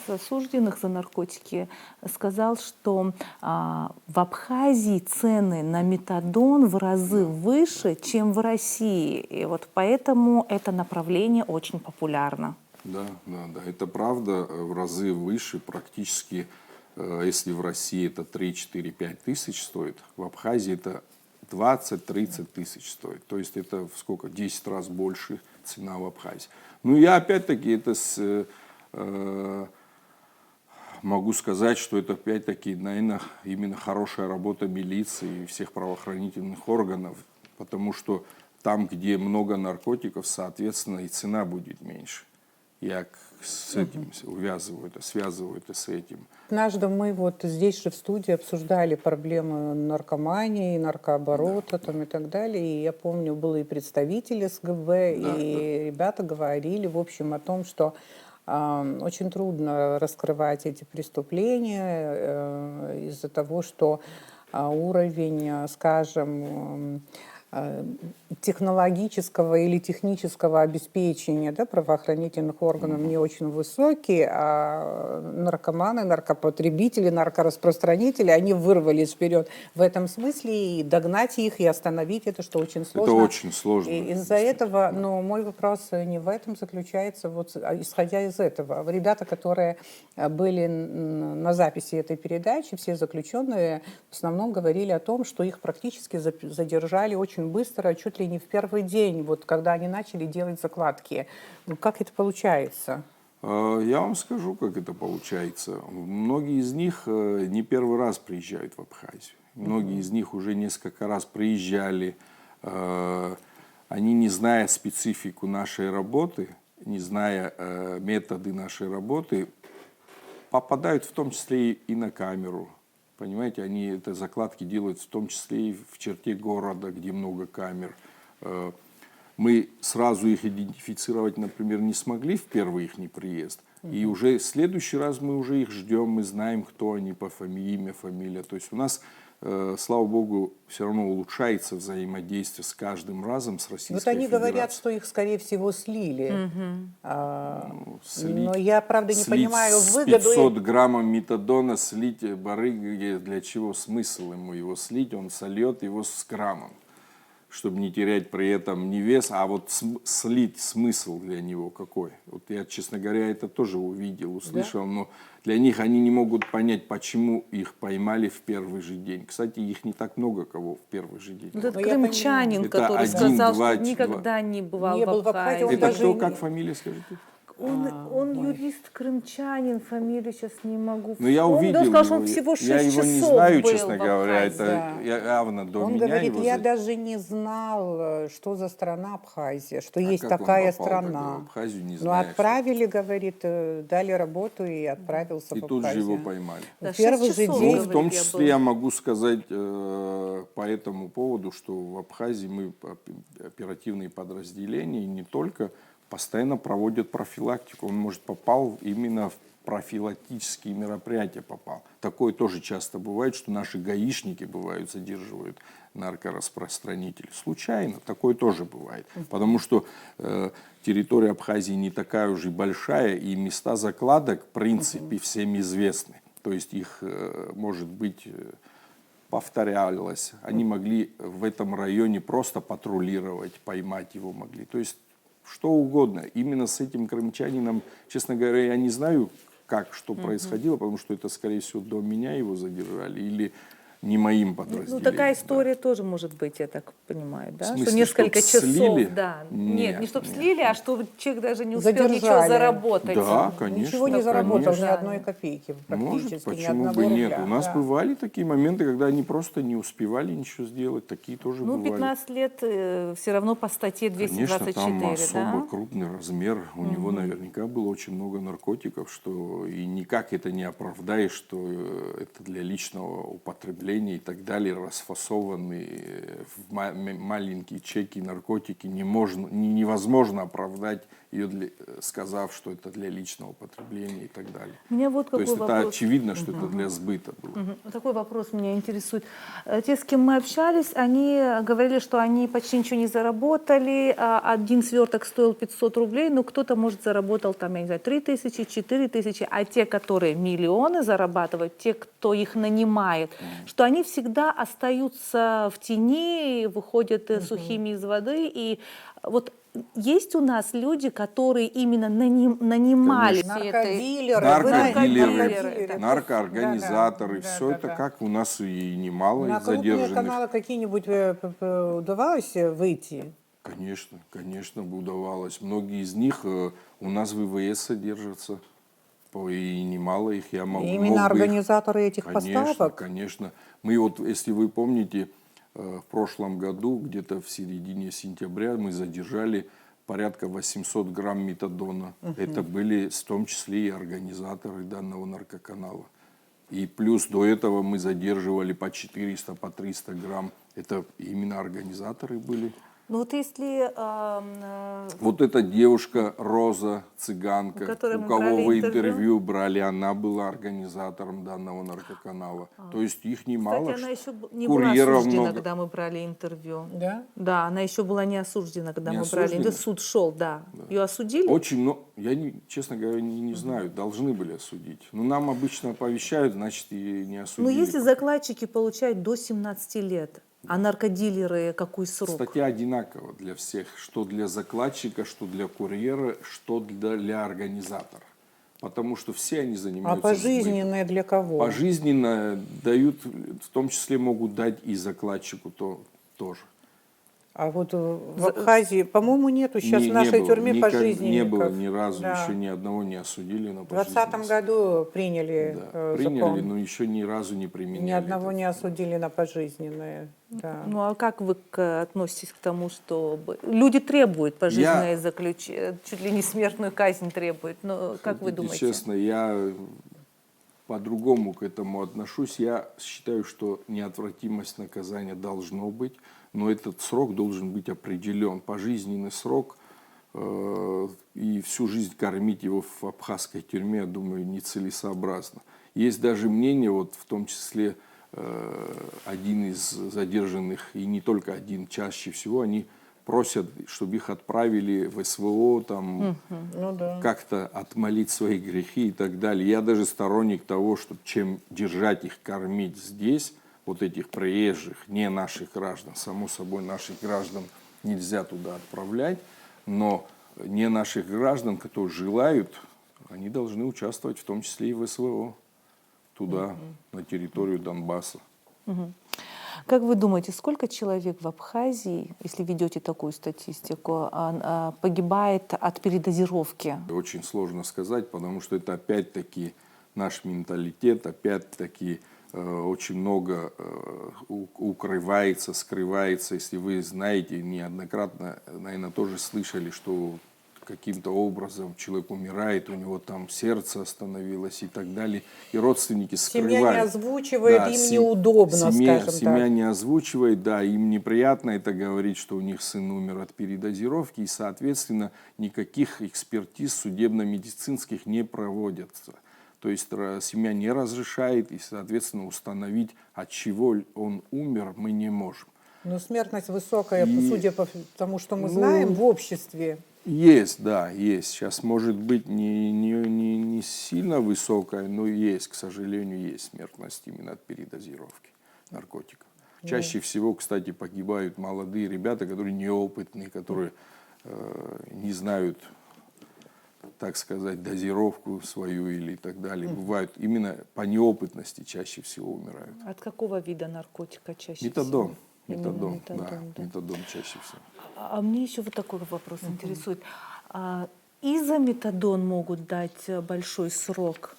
осужденных за наркотики сказал, что в Абхазии цены на метадон в разы выше, чем в России. И вот поэтому это направление очень популярно. Да, это правда, в разы выше, практически, если в России это 3, 4, 5 тысяч стоит, в Абхазии это 20-30 тысяч стоит. То есть это в сколько? 10 раз больше цена в Абхазии. Я опять-таки это могу сказать, что это опять-таки, наверное, именно хорошая работа милиции и всех правоохранительных органов, потому что там, где много наркотиков, соответственно, и цена будет меньше. Я с этим связываю это с этим. Однажды мы вот здесь же в студии обсуждали проблемы наркомании, наркооборота там и так далее. И я помню, были и представители СГБ, и ребята говорили, в общем, о том, что очень трудно раскрывать эти преступления из-за того, что уровень, скажем, технологического или технического обеспечения правоохранительных органов не очень высокий, а наркоманы, наркопотребители, наркораспространители, они вырвались вперед в этом смысле, и догнать их, и остановить это, что очень сложно. Это очень сложно. И из-за этого, но мой вопрос не в этом заключается, вот исходя из этого. Ребята, которые были на записи этой передачи, все заключенные, в основном говорили о том, что их практически задержали очень быстро, чуть ли не в первый день, вот когда они начали делать закладки. Как это получается? Я вам скажу, как это получается. Многие из них не первый раз приезжают в Абхазию. Многие из них уже несколько раз приезжали. Они, не зная специфику нашей работы, не зная методы нашей работы, попадают в том числе и на камеру. Понимаете, они это закладки делают в том числе и в черте города, где много камер. Мы сразу их идентифицировать, например, не смогли в первый их приезд. И уже в следующий раз мы уже их ждем, мы знаем, кто они по имя, фамилия. То есть у нас слава богу, все равно улучшается взаимодействие с каждым разом с Российской Вот они говорят, Федерацией. что их, скорее всего, слили. Слить- Но я, правда, не слить понимаю с выгоду. 500 граммов метадона слить барыги, для чего смысл ему его слить? Он сольет его с граммом, чтобы не терять при этом не вес, а вот слить смысл для него какой. Вот я, честно говоря, это тоже увидел, услышал, но для них они не могут понять, почему их поймали в первый же день. Кстати, их не так много кого в первый же день. Вот этот Ну, я крымчанин, Это который один, сказал, два, что никогда не бывал Не в был в Абхазии, он Абхазии. Это даже кто, не- как фамилия, скажите? Он юрист крымчанин, фамилию сейчас не могу Но я вспомнить. увидел Он сказал, что его. он всего 6 Я его не часов знаю, был честно в говоря. Абхазии. Это явно до Он меня говорит, его я за- даже не знал, что за страна Абхазия, что А есть как он такая попал тогда в страна. Абхазию, не Ну, зная, отправили, говорит, дали работу и отправился И в тут же его Абхазию. поймали. Да, В первый 6 же часов, день. Ну, говорит, в том я числе был. я могу сказать по этому поводу, что в Абхазии мы оперативные подразделения, и не только, постоянно проводят профилактику. Он, может, попал именно в профилактические мероприятия попал. Такое тоже часто бывает, что наши гаишники бывают, задерживают наркораспространителей. Случайно, такое тоже бывает. Потому что территория Абхазии не такая уже большая, и места закладок, в принципе, всем известны. То есть их, может быть, повторялось. Они могли в этом районе просто патрулировать, поймать его могли. То есть что угодно. Именно с этим крымчанином, честно говоря, я не знаю, как, что происходило, потому что это, скорее всего, до меня его задержали или не моим подразделением. Ну, такая да. история тоже может быть, я так понимаю, да? В Что смысле, несколько чтоб часов, слили? да. Нет, не чтобы нет, слили, а что человек даже не успел ничего Задержали. заработать. Да, конечно. Ничего не заработал, ни конечно. одной копейки Может, практически, ни почему одного бы нет? рубля. У нас Да. бывали такие моменты, когда они просто не успевали ничего сделать. Такие тоже Ну, бывали. 15 лет все равно по статье 224, Конечно, там особо да? крупный размер. У него наверняка было очень много наркотиков, что и никак это не оправдаешь, что это для личного употребления и так далее, расфасованные в маленькие чеки наркотики. Невозможно оправдать ее, сказав, что это для личного употребления и так далее. Меня вот То какой есть это вопрос. очевидно, что это для сбыта было. Мгм. Такой вопрос меня интересует. Те, с кем мы общались, они говорили, что они почти ничего не заработали, один сверток стоил 500 рублей, но кто-то, может, заработал там, я не знаю, 3000, 4000, а те, которые миллионы зарабатывают, те, кто их нанимает, что они всегда остаются в тени, выходят сухими из воды, и вот есть у нас люди, которые именно нанимали Конечно. все это. Наркодилеры. Наркодилеры, наркоорганизаторы, Да, все да, это да. как у нас и немало На из крупные задержанных. каналы какие-нибудь удавалось выйти? Конечно, конечно, бы удавалось. Многие из них у нас в ВВС содержатся. И немало их я могу. Именно мог бы их- организаторы этих Конечно, поставок? конечно. Мы вот, если вы помните, в прошлом году, где-то в середине сентября, мы задержали порядка 800 грамм метадона. Это были в том числе и организаторы данного наркоканала. И плюс до этого мы задерживали по 400, по 300 грамм. Это именно организаторы были. Ну вот если Вот эта девушка Роза, цыганка, У которой у мы кого брали вы интервью. интервью брали, она была организатором данного наркоканала. То есть их немало. кстати, она еще не была курьеров осуждена, много. когда мы брали интервью. Да? Да, она еще была не осуждена, когда Не мы брали интервью. осуждена? Суд шел, да. Ее осудили? Очень много, я, честно говоря, не знаю, должны были осудить. Но нам обычно оповещают, значит, и не Но осудили. если закладчики получают до 17 лет, а наркодилеры какой срок? Статья одинакова для всех, что для закладчика, что для курьера, что для организатора. Потому что все они А занимаются пожизненное для кого? Пожизненно дают, в том числе могут дать и закладчику тоже. А вот в Абхазии, по-моему, нету сейчас Не в нашей было, тюрьме никак пожизненников. Не было ни разу, Да. еще ни одного не осудили на В 2020 году приняли Да, приняли, закон. но еще ни разу не применяли. Ни одного это. не осудили на пожизненное. Да. Ну а как вы относитесь к тому, что люди требуют пожизненное заключение, чуть ли не смертную казнь требуют? Но как вы Хотите, думаете? честно, я по-другому к этому отношусь. Я считаю, что неотвратимость наказания должно быть, но этот срок должен быть определен. Пожизненный срок и всю жизнь кормить его в абхазской тюрьме, я думаю, нецелесообразно. Есть даже мнение, вот в том числе один из задержанных, и не только один, чаще всего они просят, чтобы их отправили в СВО, там, Ну да. как-то отмолить свои грехи и так далее. Я даже сторонник того, чтобы чем держать их, кормить здесь, вот этих приезжих, не наших граждан. Само собой, наших граждан нельзя туда отправлять, но не наших граждан, которые желают, они должны участвовать в том числе и в СВО, туда, на территорию Донбасса. Как вы думаете, сколько человек в Абхазии, если ведете такую статистику, погибает от передозировки? Очень сложно сказать, потому что это опять-таки наш менталитет, опять-таки очень много укрывается, скрывается. Если вы знаете, неоднократно, наверное, тоже слышали, что каким-то образом человек умирает, у него там сердце остановилось и так далее, и родственники скрывают. Семья не озвучивает, Да, им неудобно, скажем семья так. не озвучивает, да, им неприятно это говорить, что у них сын умер от передозировки, и, соответственно, никаких экспертиз судебно-медицинских не проводятся. То есть семья не разрешает, и, соответственно, установить, от чего он умер, мы не можем. Но смертность высокая, И, судя по тому, что мы знаем, в обществе. Есть, да, есть. Сейчас, может быть, не сильно высокая, но есть, к сожалению, есть смертность именно от передозировки наркотиков. Чаще всего, кстати, погибают молодые ребята, которые неопытные, которые не знают, так сказать, дозировку свою или так далее. Бывают именно по неопытности чаще всего умирают. От какого вида наркотика чаще Метадон. всего? Метадон, Метадон, да, да. метадон чаще всего. А мне еще вот такой вопрос интересует. И за метадон могут дать большой срок,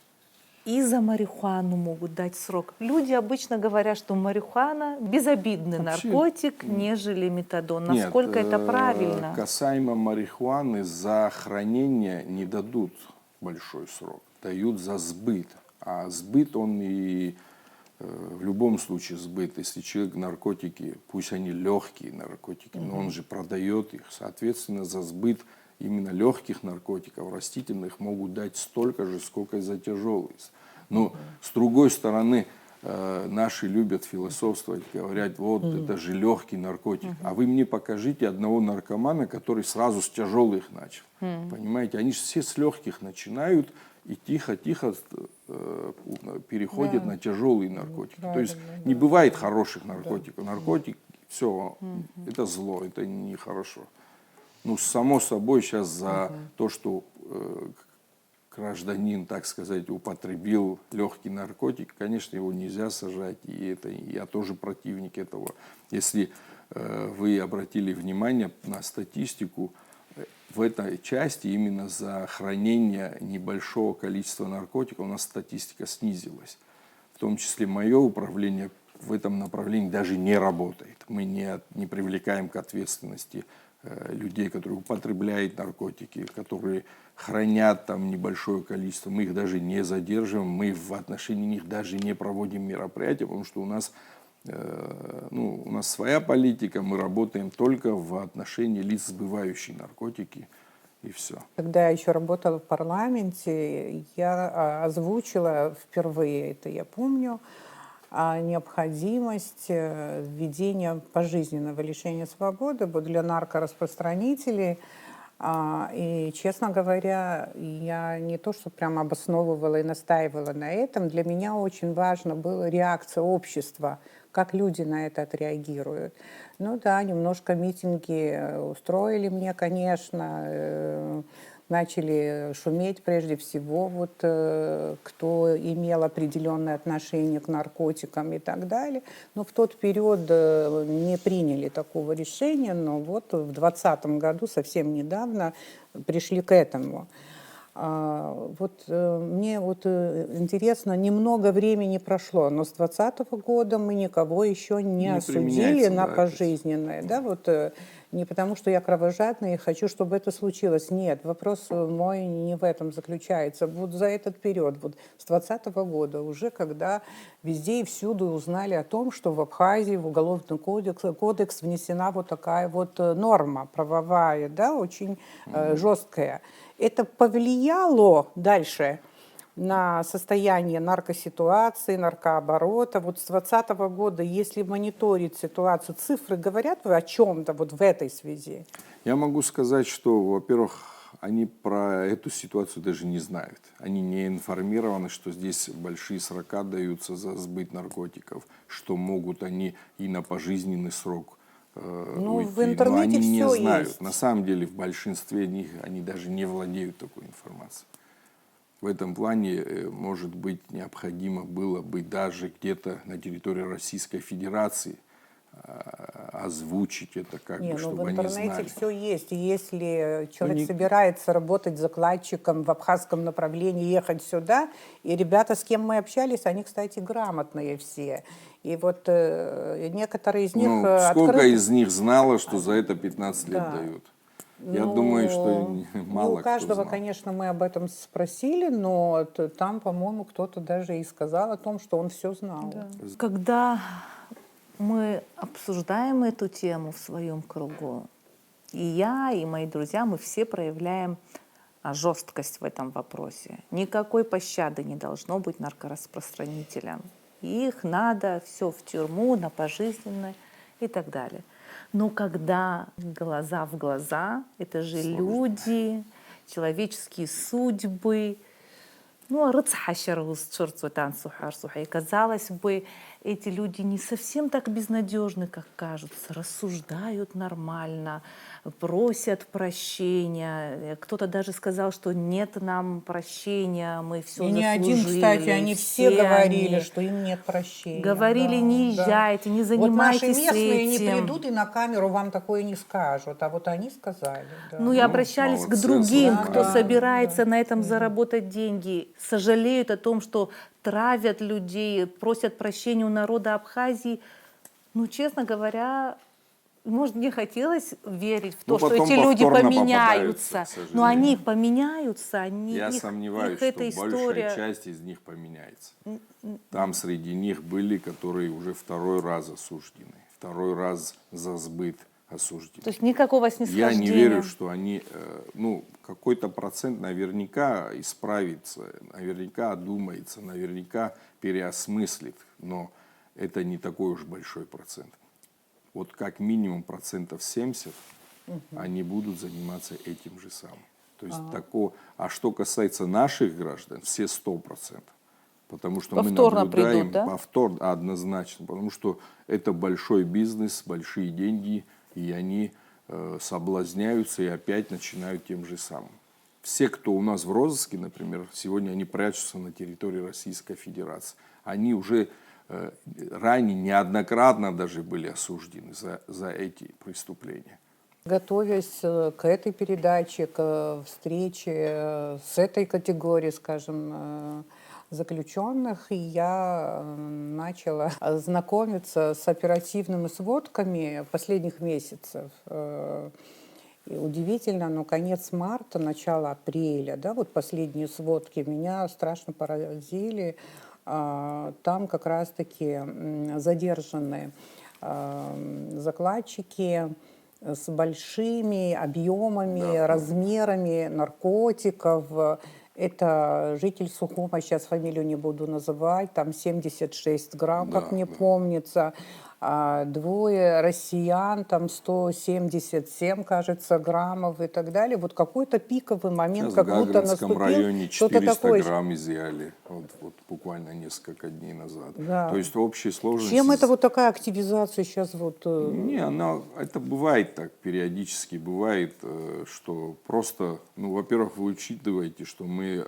и за марихуану могут дать срок. Люди обычно говорят, что марихуана безобидный Вообще, наркотик, нежели метадон. Нет, Насколько это правильно? Касаемо марихуаны, за хранение не дадут большой срок, дают за сбыт. А сбыт, он и в любом случае сбыт. Если человек наркотики, пусть они легкие наркотики, но он же продает их, соответственно, за сбыт именно легких наркотиков, растительных, могут дать столько же, сколько и за тяжелые. Но с другой стороны, наши любят философствовать, говорят, вот это же легкий наркотик. А вы мне покажите одного наркомана, который сразу с тяжелых начал. Понимаете, они же все с легких начинают и тихо-тихо переходят на тяжелые наркотики. То есть не бывает хороших наркотиков. Наркотик, все, это зло, это нехорошо. Ну, само собой, сейчас за то, что гражданин, так сказать, употребил легкий наркотик, конечно, его нельзя сажать, и это, я тоже противник этого. Если вы обратили внимание на статистику, в этой части именно за хранение небольшого количества наркотиков у нас статистика снизилась. В том числе мое управление в этом направлении даже не работает. Мы не привлекаем к ответственности людей, которые употребляют наркотики, которые хранят там небольшое количество. Мы их даже не задерживаем, мы в отношении них даже не проводим мероприятия, потому что у нас своя политика, мы работаем только в отношении лиц, сбывающих наркотики, и все. Когда я еще работала в парламенте, я озвучила впервые, это я помню, необходимость введения пожизненного лишения свободы для наркораспространителей. И, честно говоря, я не то, что прям обосновывала и настаивала на этом. Для меня очень важна была реакция общества, как люди на это отреагируют. Ну да, немножко митинги устроили мне, конечно, начали шуметь прежде всего, кто имел определенное отношение к наркотикам и так далее. Но в тот период не приняли такого решения, но вот в 2020 году, совсем недавно, пришли к этому. Мне интересно, немного времени прошло, но с 2020 года мы никого еще не осудили на пожизненное. Не потому, что я кровожадная и хочу, чтобы это случилось. Нет, вопрос мой не в этом заключается. Вот за этот период, с 2020 года, уже когда везде и всюду узнали о том, что в Абхазии в Уголовный кодекс внесена вот такая вот норма правовая, очень жесткая. Это повлияло дальше на состояние наркоситуации, наркооборота. Вот с 2020 года, если мониторить ситуацию, цифры говорят о чем-то вот в этой связи? Я могу сказать, что, во-первых, они про эту ситуацию даже не знают. Они не информированы, что здесь большие срока даются за сбыт наркотиков, что могут они и на пожизненный срок уйти. в интернете Но они не всё знают. есть. На самом деле в большинстве них они даже не владеют такой информацией. В этом плане, может быть, необходимо было бы даже где-то на территории Российской Федерации озвучить это, как Не, бы, ну чтобы в они интернете знали. все есть. И если человек не- собирается работать закладчиком в абхазском направлении, ехать сюда, и ребята, с кем мы общались, они, кстати, грамотные все. И вот некоторые из них Ну, сколько открыты. из них знало, что за это 15 лет Да. дают? Я Ну, думаю, что мало не у каждого, кто знал. конечно, мы об этом спросили, но там, по-моему, кто-то даже и сказал о том, что он все знал. Когда мы обсуждаем эту тему в своем кругу, и я, и мои друзья, мы все проявляем жесткость в этом вопросе. Никакой пощады не должно быть наркораспространителям. Их надо все в тюрьму, на пожизненное и так далее. Но когда глаза в глаза, это же люди, человеческие судьбы, ну, и казалось бы, эти люди не совсем так безнадежны, как кажутся, рассуждают нормально, просят прощения. Кто-то даже сказал, что нет нам прощения, мы все И заслужили. не один, кстати, они все говорили, что им нет прощения. Говорили, Да, не да. езжайте, не Вот занимайтесь наши местные не этим. придут и на камеру вам такое не скажут, а вот они сказали. Да. Ну и обращались к молодцы, другим, слава кто Богу. собирается на этом заработать деньги, сожалеют о том, что травят людей, просят прощения у народа Абхазии. Ну, честно говоря, может, мне хотелось верить в то, Ну, что потом эти люди повторно поменяются. попадаются, к Но они сожалению. поменяются, они, Я их, сомневаюсь, их что эта большая история... часть из них поменяется. Там среди них были, которые уже второй раз осуждены, второй раз за сбыт осуждены. То есть никакого Я снисхождения. не верю, что они, ну, какой-то процент наверняка исправится, наверняка одумается, наверняка переосмыслит, но это не такой уж большой процент. Вот как минимум 70% они будут заниматься этим же самым. То есть такого. А что касается наших граждан, все 100%. Потому что Повторно мы наблюдаем придут, да? повторно, однозначно, потому что это большой бизнес, большие деньги, и они соблазняются и опять начинают тем же самым. Все, кто у нас в розыске, например, сегодня они прячутся на территории Российской Федерации. Они уже ранее неоднократно даже были осуждены за эти преступления. Готовясь к этой передаче, к встрече с этой категорией, скажем, заключенных, я начала знакомиться с оперативными сводками последних месяцев. И удивительно, но конец марта, начало апреля, да, вот последние сводки меня страшно поразили. Там как раз-таки задержаны закладчики с большими объемами, размерами наркотиков. Это житель Сухума, сейчас фамилию не буду называть, там 76 грамм, как мне помнится. Двое россиян, там 177, кажется, граммов и так далее. Вот какой-то пиковый момент, Сейчас как в будто Гагринском наступил. районе Что-то 400 такое. грамм изъяли, вот буквально несколько дней назад. Да. То есть в общей сложности... Чем это вот такая активизация сейчас вот? Не, это бывает так, периодически бывает, что просто, ну, во-первых, вы учитываете, что мы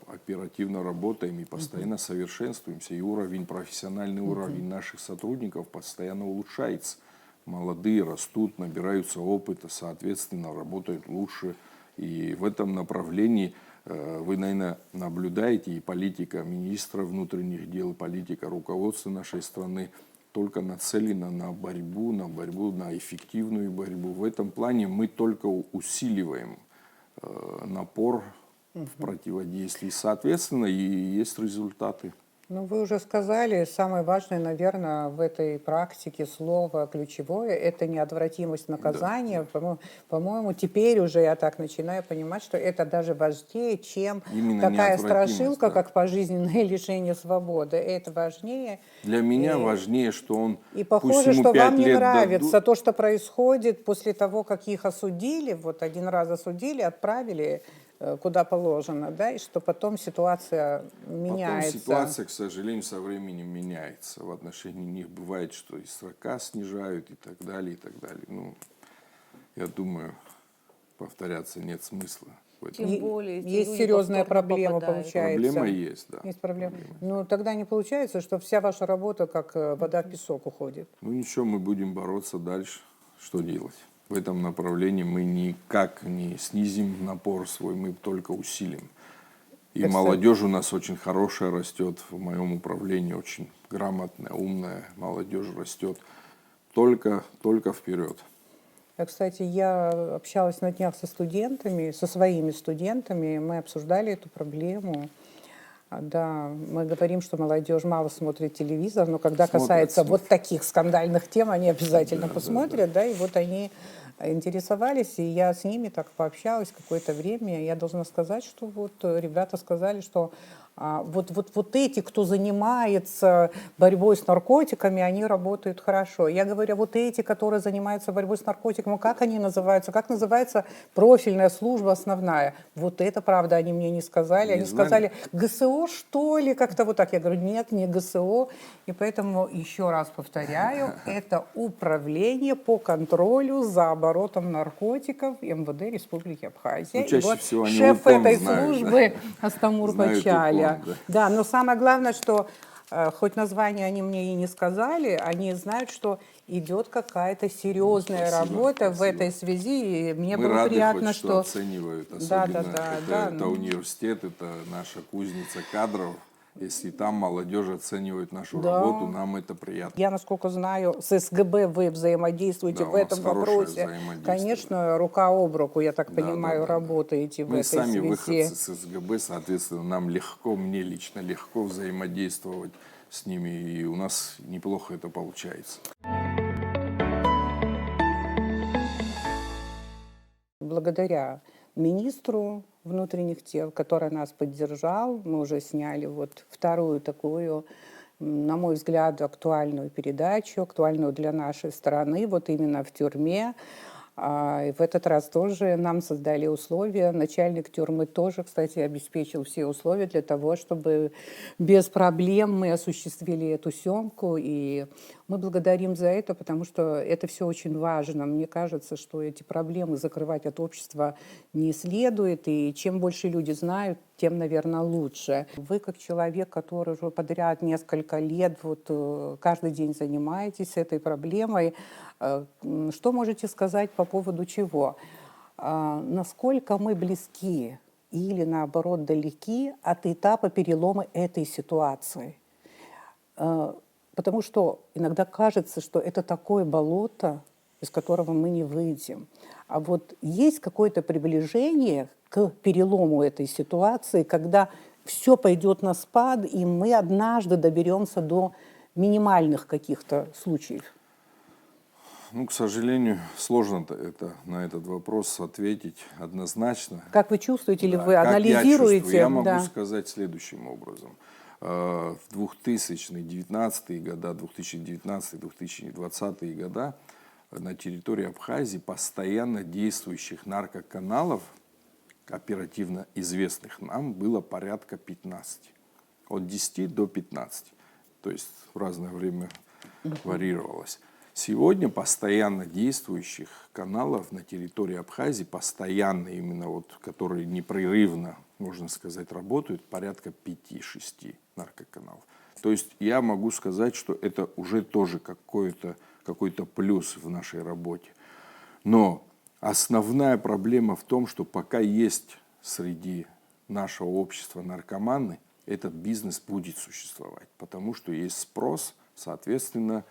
оперативно работаем и постоянно совершенствуемся, и уровень, профессиональный уровень наших сотрудников постоянно улучшается. Молодые растут, набираются опыта, соответственно, работают лучше. И в этом направлении вы, наверное, наблюдаете, и политика министра внутренних дел, политика руководства нашей страны только нацелена на борьбу, на эффективную борьбу. В этом плане мы только усиливаем напор в противодействии. Соответственно, и есть результаты. Ну, вы уже сказали, самое важное, наверное, в этой практике слово ключевое – это неотвратимость наказания. По-моему, теперь уже я так начинаю понимать, что это даже важнее, чем Именно такая неотвратимость, страшилка, да. как пожизненное лишение свободы. Это важнее. Для меня И- важнее, что он, И пусть похоже, ему что 5 вам не лет нравится дадут, то, что происходит после того, как их осудили, вот один раз осудили, отправили куда положено, да, и что потом ситуация потом меняется. ситуация, к сожалению, со временем меняется. В отношении них бывает, что и срока снижают и так далее, и так далее. Ну, я думаю, повторяться нет смысла. В этом. Тем более, эти Есть люди серьезная повторно проблема, попадают. получается. Проблема есть, да. Есть проблема. Ну, тогда не получается, что вся ваша работа как вода в песок уходит. Ну ничего, мы будем бороться дальше. Что делать? В этом направлении мы никак не снизим напор свой, мы только усилим. И Так что- молодежь у нас очень хорошая растет, в моем управлении очень грамотная, умная молодежь растет. Только вперед. Кстати, я общалась на днях со студентами, со своими студентами, мы обсуждали эту проблему. Да, мы говорим, что молодежь мало смотрит телевизор, но когда касается вот таких скандальных тем, они обязательно посмотрят, да, и вот они интересовались, и я с ними так пообщалась какое-то время. Я должна сказать, что вот ребята сказали, что вот эти, кто занимается борьбой с наркотиками, они работают хорошо. Я говорю, вот эти, которые занимаются борьбой с наркотиками, как они называются? Как называется профильная служба основная? Вот это, правда, они мне не сказали. Они сказали, ГСО, что ли? Как-то вот так. Я говорю, нет, не ГСО. И поэтому, еще раз повторяю, это управление по контролю за оборотом наркотиков МВД Республики Абхазия. Ну, чаще И вот всего они шеф УКОН этой знают, службы да. Астамур Знают Пачаля. УКОН, да. Да, но самое главное, что хоть название они мне и не сказали, они знают, что идет какая-то серьезная работа в этой связи. И мне Мы было рады, приятно, хоть что оценивают, особенно это университет, это наша кузница кадров. Если там молодежь оценивает нашу работу, нам это приятно. Я, насколько знаю, с СГБ вы взаимодействуете в этом вопросе. Конечно, рука об руку, я так понимаю, работаете в Мы этой сами связи. выходцы с СГБ, соответственно, нам легко, мне лично легко взаимодействовать с ними, и у нас неплохо это получается. Благодаря министру внутренних дел, который нас поддержал, мы уже сняли вот вторую такую, на мой взгляд, актуальную передачу, актуальную для нашей страны, вот именно в тюрьме. И в этот раз тоже нам создали условия. Начальник тюрьмы тоже, кстати, обеспечил все условия для того, чтобы без проблем мы осуществили эту съемку. И мы благодарим за это, потому что это все очень важно. Мне кажется, что эти проблемы закрывать от общества не следует. И чем больше люди знают, тем, наверное, лучше. Вы, как человек, который уже подряд несколько лет вот, каждый день занимаетесь этой проблемой, что можете сказать по поводу чего? Насколько мы близки или, наоборот, далеки от этапа перелома этой ситуации? Потому что иногда кажется, что это такое болото, из которого мы не выйдем. А вот есть какое-то приближение к перелому этой ситуации, когда все пойдет на спад, и мы однажды доберемся до минимальных каких-то случаев? Ну, к сожалению, сложно на этот вопрос ответить однозначно. Как вы чувствуете, или Да, вы как анализируете? Я могу сказать следующим образом. В 2019 года, 2019-2020 года на территории Абхазии постоянно действующих наркоканалов, оперативно известных нам, было порядка 15. От 10 до 15. То есть в разное время варьировалось. Сегодня постоянно действующих каналов на территории Абхазии, постоянно именно вот, которые непрерывно, можно сказать, работают, порядка 5-6 наркоканалов. То есть я могу сказать, что это уже тоже какой-то плюс в нашей работе. Но основная проблема в том, что пока есть среди нашего общества наркоманы, этот бизнес будет существовать, потому что есть спрос, соответственно,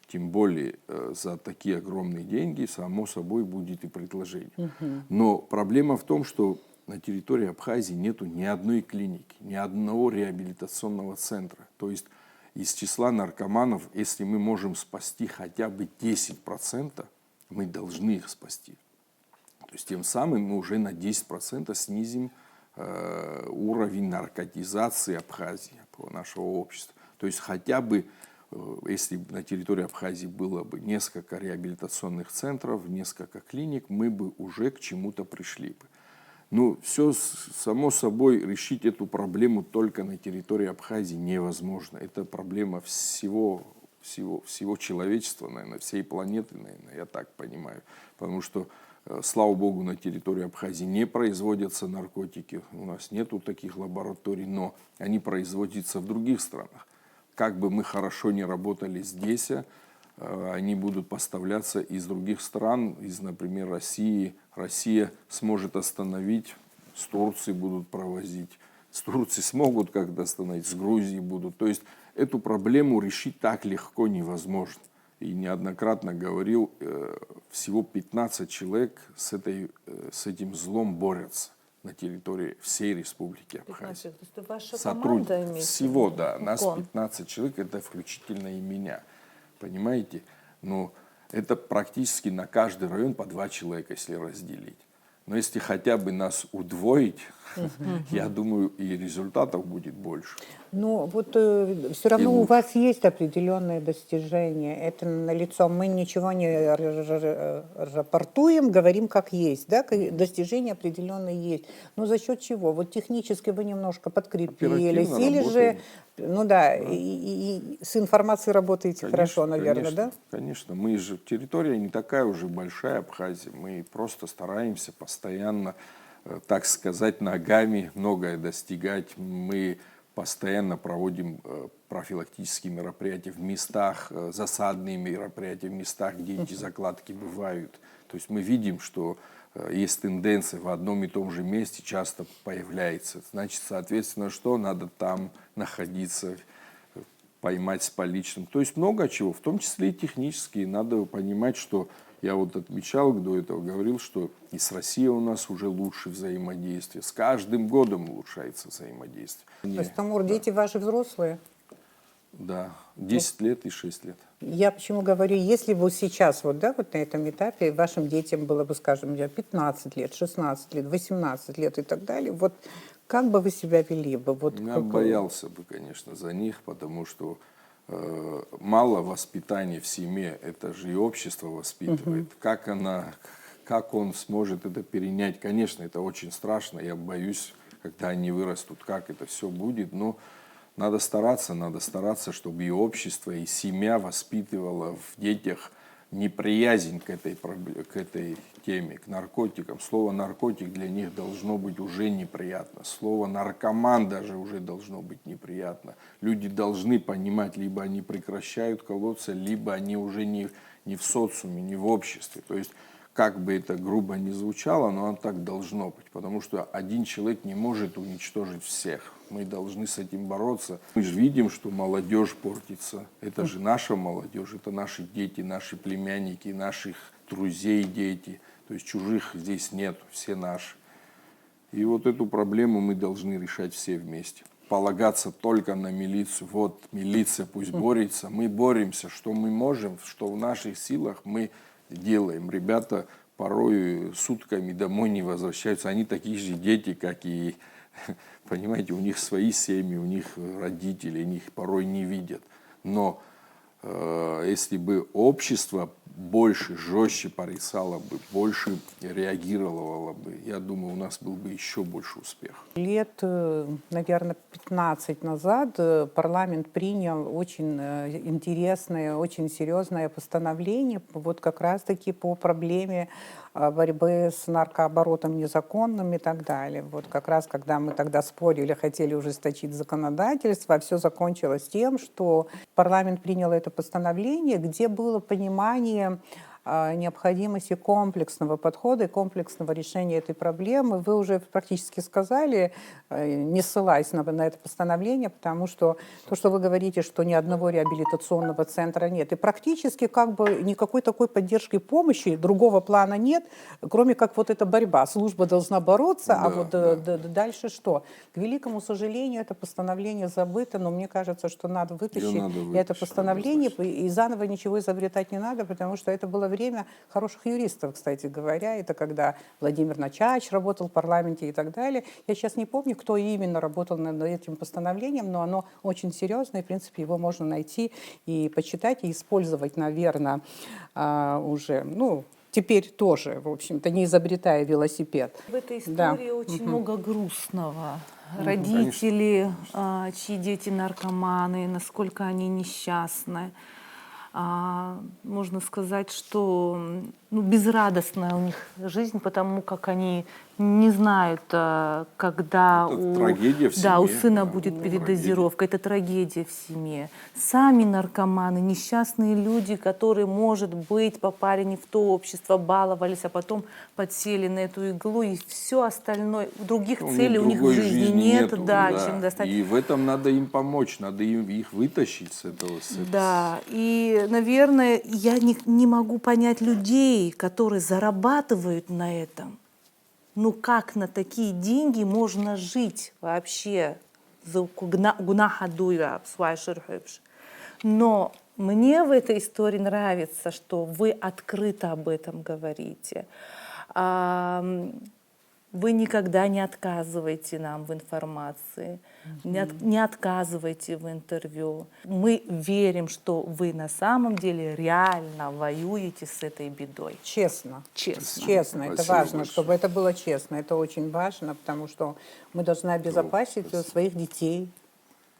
тем более за такие огромные деньги, само собой, будет и предложение. Но проблема в том, что на территории Абхазии нету ни одной клиники, ни одного реабилитационного центра. То есть из числа наркоманов, если мы можем спасти хотя бы 10%, мы должны их спасти. То есть тем самым мы уже на 10% снизим уровень наркотизации Абхазии, нашего общества. То есть хотя бы, если на территории Абхазии было бы несколько реабилитационных центров, несколько клиник, мы бы уже к чему-то пришли бы. Ну, все само собой, решить эту проблему только на территории Абхазии невозможно. Это проблема всего человечества, наверное, всей планеты, наверное, я так понимаю. Потому что, слава богу, на территории Абхазии не производятся наркотики, у нас нету таких лабораторий, но они производятся в других странах. Как бы мы хорошо не работали здесь, они будут поставляться из других стран, из, например, России. Россия сможет остановить, с Турции будут провозить, с Турции смогут как-то остановить, с Грузии будут. То есть эту проблему решить так легко невозможно. И неоднократно говорил, всего 15 человек с этим злом борются на территории всей республики Абхазия. 15, это ваша команда имеет? Всего, да, нас 15 человек, это включительно и меня. Понимаете? Но это практически на каждый район по 2 человека, если разделить. Но если хотя бы нас удвоить, я думаю, и результатов будет больше. Ну, вот все равно у вас есть определенные достижения. Это налицо. Мы ничего не рапортуем, говорим как есть. Да? Достижения определенные есть. Но за счет чего? Вот технически вы немножко подкрепились. Или же, ну да, и с информацией работаете конечно, хорошо, наверное, конечно, да? Конечно. Мы же, территория не такая уже большая, Абхазия. Мы просто стараемся постоянно, так сказать, ногами многое достигать. Мы постоянно проводим профилактические мероприятия в местах, засадные мероприятия в местах, где эти закладки бывают. То есть мы видим, что есть тенденция в одном и том же месте часто появляется. Значит, соответственно, что надо там находиться, поймать с поличным. То есть много чего, в том числе и технически. Надо понимать, что я вот отмечал, до этого говорил, что и с Россией у нас уже лучше взаимодействие. С каждым годом улучшается взаимодействие. Астамур, дети ваши взрослые? Да, 10 лет и 6 лет. Я почему говорю, если бы сейчас вот, да, вот на этом этапе вашим детям было бы, скажем, 15 лет, 16 лет, 18 лет и так далее, вот как бы вы себя вели бы? Вот я боялся бы, конечно, за них, потому что мало воспитания в семье, это же и общество воспитывает. Как он сможет это перенять? Конечно, это очень страшно, я боюсь, когда они вырастут, как это все будет, но надо стараться, чтобы и общество, и семья воспитывала в детях неприязнь к этой теме, к наркотикам. Слово наркотик для них должно быть уже неприятно. Слово наркоман даже уже должно быть неприятно. Люди должны понимать, либо они прекращают колоться, либо они уже не в социуме, не в обществе. То есть, как бы это грубо ни звучало, но оно так должно быть. Потому что один человек не может уничтожить всех. Мы должны с этим бороться. Мы же видим, что молодежь портится. Это же наша молодежь, это наши дети, наши племянники, наших друзей дети. То есть чужих здесь нет, все наши. И вот эту проблему мы должны решать все вместе. Полагаться только на милицию. Вот милиция пусть борется, мы боремся, что мы можем, что в наших силах мы делаем. Ребята порой сутками домой не возвращаются. Они такие же дети, как и, понимаете, у них свои семьи, у них родители, они их порой не видят. Но если бы общество больше, жестче порицало бы, больше реагировало бы, я думаю, у нас был бы еще больше успех. Лет, наверное, 15 назад парламент принял очень интересное, очень серьезное постановление вот как раз-таки по проблеме борьбы с наркооборотом незаконным и так далее. Вот как раз, когда мы тогда спорили, хотели ужесточить законодательство, все закончилось тем, что парламент принял это постановление, где было понимание необходимости комплексного подхода и комплексного решения этой проблемы. Вы уже практически сказали, не ссылаясь на это постановление, потому что то, что вы говорите, что ни одного реабилитационного центра нет, и практически как бы никакой такой поддержки и помощи, другого плана нет, кроме как вот эта борьба. Служба должна бороться, а вот дальше что? К великому сожалению, это постановление забыто, но мне кажется, что надо вытащить это постановление, и заново ничего изобретать не надо, потому что это было время хороших юристов, кстати говоря. Это когда Владимир Начач работал в парламенте и так далее. Я сейчас не помню, кто именно работал над этим постановлением, но оно очень серьезное, и, в принципе, его можно найти и почитать, и использовать, наверное, уже, ну, теперь тоже, в общем-то, не изобретая велосипед. В этой истории очень много грустного. Родители, чьи дети наркоманы, насколько они несчастны. Можно сказать, что безрадостная у них жизнь, потому как они не знают, когда у сына будет передозировка. Это трагедия в семье. Сами наркоманы, несчастные люди, которые, может быть, попали не в то общество, баловались, а потом подсели на эту иглу, и все остальное, других целей у них в жизни нет, чем достать. И в этом надо им помочь, надо их вытащить с этого. Да, и, наверное, я не могу понять людей, которые зарабатывают на этом. Ну как на такие деньги можно жить вообще? Но мне в этой истории нравится, что вы открыто об этом говорите. Вы никогда не отказываете нам в информации, не отказываете в интервью. Мы верим, что вы на самом деле реально воюете с этой бедой. Честно. Честно. Честно. Это важно, чтобы это было честно. Это очень важно, потому что мы должны обезопасить своих детей.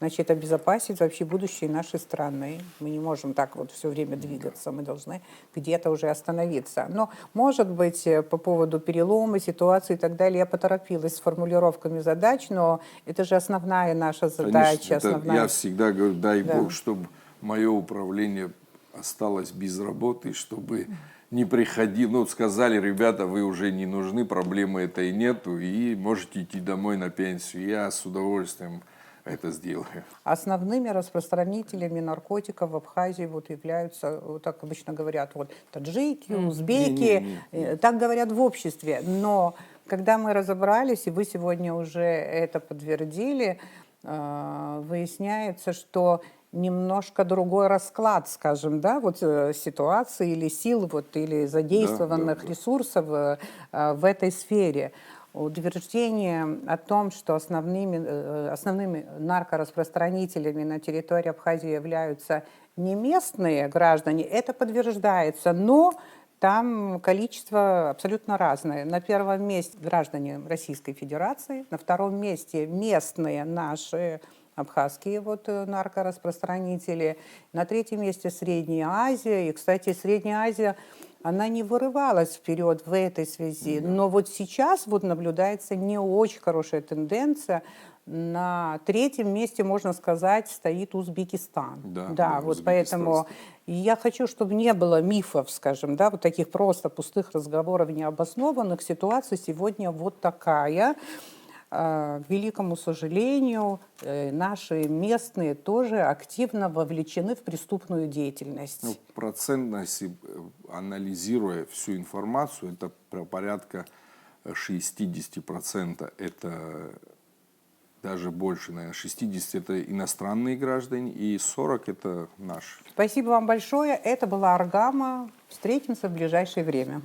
Значит, обезопасить вообще будущее нашей страны. Мы не можем так вот все время двигаться, мы должны где-то уже остановиться. Но, может быть, по поводу перелома, ситуации и так далее, я поторопилась с формулировками задач, но это же основная наша задача. Конечно, я всегда говорю, дай Бог, чтобы мое управление осталось без работы, чтобы не приходил, ну, сказали, ребята, вы уже не нужны, проблемы этой нету, и можете идти домой на пенсию. Я с удовольствием это сделаю. Основными распространителями наркотиков в Абхазии вот являются, вот так обычно говорят, вот таджики, узбеки, так говорят в обществе. Но когда мы разобрались, и вы сегодня уже это подтвердили, выясняется, что немножко другой расклад, скажем, да, вот ситуации или сил, вот, или задействованных ресурсов в этой сфере. Утверждение о том, что основными наркораспространителями на территории Абхазии являются не местные граждане, это подтверждается, но там количество абсолютно разное. На первом месте граждане Российской Федерации, на втором месте местные наши абхазские вот наркораспространители, на третьем месте Средняя Азия. И, кстати, Средняя Азия, она не вырывалась вперед в этой связи. Но вот сейчас вот наблюдается не очень хорошая тенденция. На третьем месте, можно сказать, стоит Узбекистан. Да, вот поэтому я хочу, чтобы не было мифов, скажем, да, вот таких просто пустых разговоров необоснованных. Ситуация сегодня вот такая. К великому сожалению, наши местные тоже активно вовлечены в преступную деятельность. Ну, процентность, анализируя всю информацию, это порядка 60%. Это даже больше, наверное, 60% это иностранные граждане, и 40% это наши. Спасибо вам большое. Это была Аргама. Встретимся в ближайшее время.